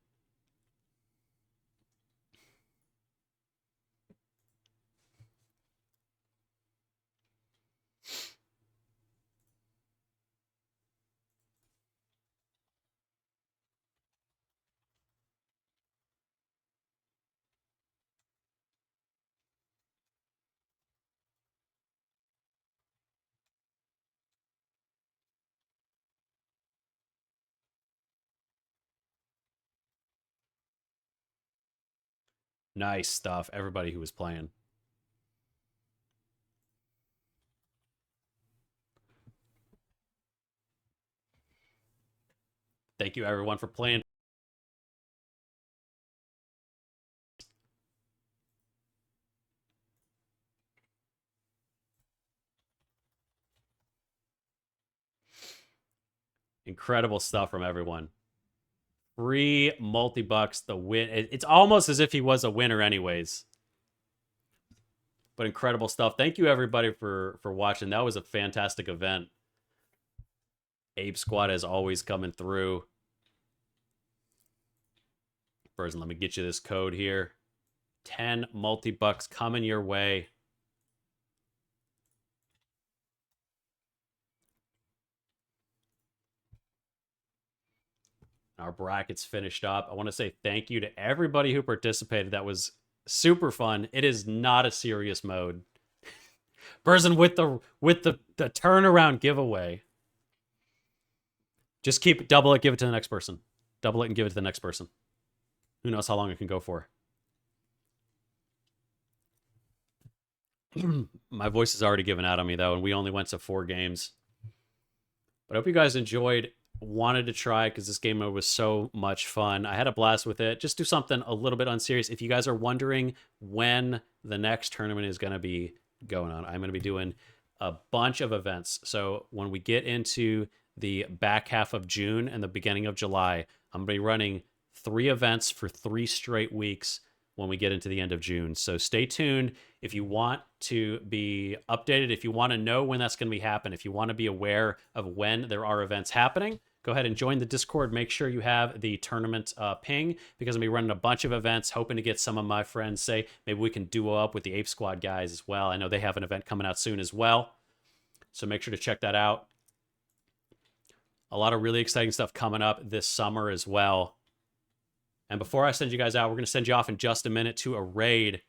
Nice stuff, everybody who was playing. Thank you, everyone, for playing. Incredible stuff from everyone. Free multi-bucks, the win. It's almost as if he was a winner anyways. But incredible stuff. Thank you, everybody, for watching. That was a fantastic event. Ape Squad is always coming through. Person, let me get you this code here. 10 multi-bucks coming your way. Our bracket's finished up. I want to say thank you to everybody who participated. That was super fun. It is not a serious mode. Person with the turnaround giveaway. Just double it, give it to the next person. Double it and give it to the next person. Who knows how long it can go for. My voice is already given out on me, though, and we only went to 4 games. But I hope you guys enjoyed. Wanted to try because this game mode was so much fun. I had a blast with it. Just do something a little bit unserious. If you guys are wondering when the next tournament is going to be going on, I'm going to be doing a bunch of events. So when we get into the back half of June and the beginning of July, I'm going to be running 3 events for 3 straight weeks when we get into the end of June. So stay tuned if you want to be updated, if you want to know when that's going to be happening, if you want to be aware of when there are events happening, go ahead and join the Discord. Make sure you have the tournament ping, because I'm going to be running a bunch of events, hoping to get some of my friends, say, maybe we can duo up with the Ape Squad guys as well. I know they have an event coming out soon as well. So make sure to check that out. A lot of really exciting stuff coming up this summer as well. And before I send you guys out, we're going to send you off in just a minute to a raid.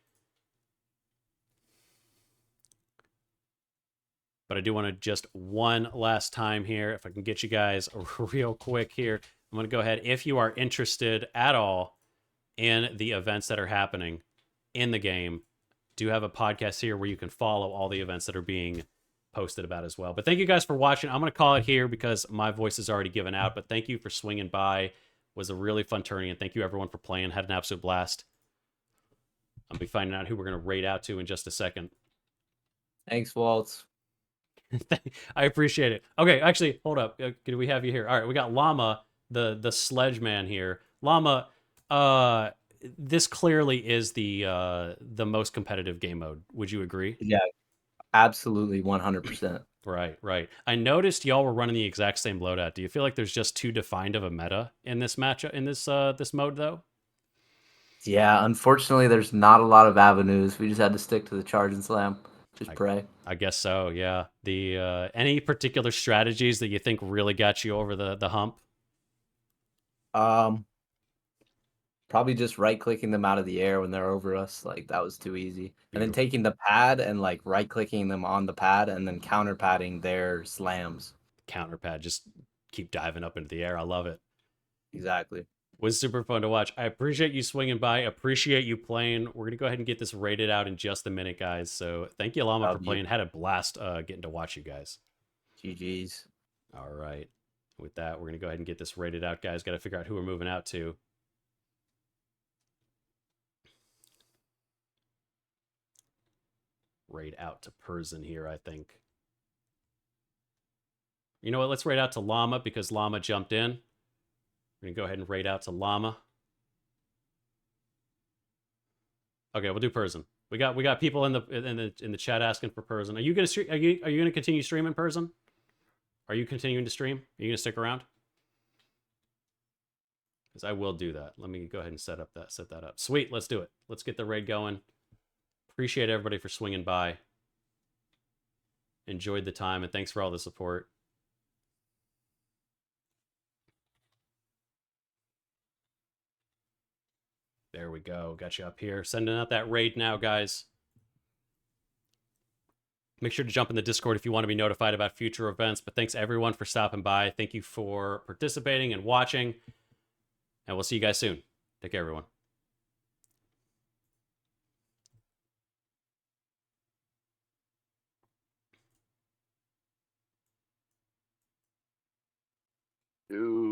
But I do want to just one last time here, if I can get you guys real quick here. I'm going to go ahead. If you are interested at all in the events that are happening in the game, do have a podcast here where you can follow all the events that are being posted about as well. But thank you guys for watching. I'm going to call it here because my voice is already given out. But thank you for swinging by. Was a really fun tournament. Thank you, everyone, for playing. Had an absolute blast. I'll be finding out who we're going to raid out to in just a second. Thanks, Waltz. I appreciate it. Okay, actually, hold up. Do we have you here? All right, we got Llama, the sledge man here. Llama, this clearly is the most competitive game mode. Would you agree? Yeah, absolutely, 100%. Right, right. I noticed y'all were running the exact same loadout. Do you feel like there's just too defined of a meta in this matchup, in this mode though? Yeah, unfortunately, there's not a lot of avenues. We just had to stick to the charge and slam. Just I, pray. I guess so. Yeah. The any particular strategies that you think really got you over the hump? Um, Probably just right clicking them out of the air when they're over us. Like that was too easy. And then Beautiful. taking the pad and like right clicking them on the pad and then counter padding their slams. Counter pad, just keep diving up into the air. I love it. Exactly. Was super fun to watch. I appreciate you swinging by. Appreciate you playing. We're gonna go ahead and get this rated out in just a minute, guys. So thank you, Llama, for Love you. playing. Had a blast getting to watch you guys. GG's. All right. With that, we're gonna go ahead and get this rated out, guys. Got to figure out who we're moving out to. Raid out to Persian here, I think. You know what? Let's raid out to Llama because Llama jumped in. We're gonna go ahead and raid out to Llama. Okay, we'll do Persian. We got people in the chat asking for Persian. Are you gonna are you gonna continue streaming Persian? Are you continuing to stream? Are you gonna stick around? Because I will do that. Let me go ahead and set that up. Sweet, let's do it. Let's get the raid going. Appreciate everybody for swinging by. Enjoyed the time, and thanks for all the support. There we go. Got you up here. Sending out that raid now, guys. Make sure to jump in the Discord if you want to be notified about future events. But thanks everyone for stopping by. Thank you for participating and watching. And we'll see you guys soon. Take care, everyone. Dude.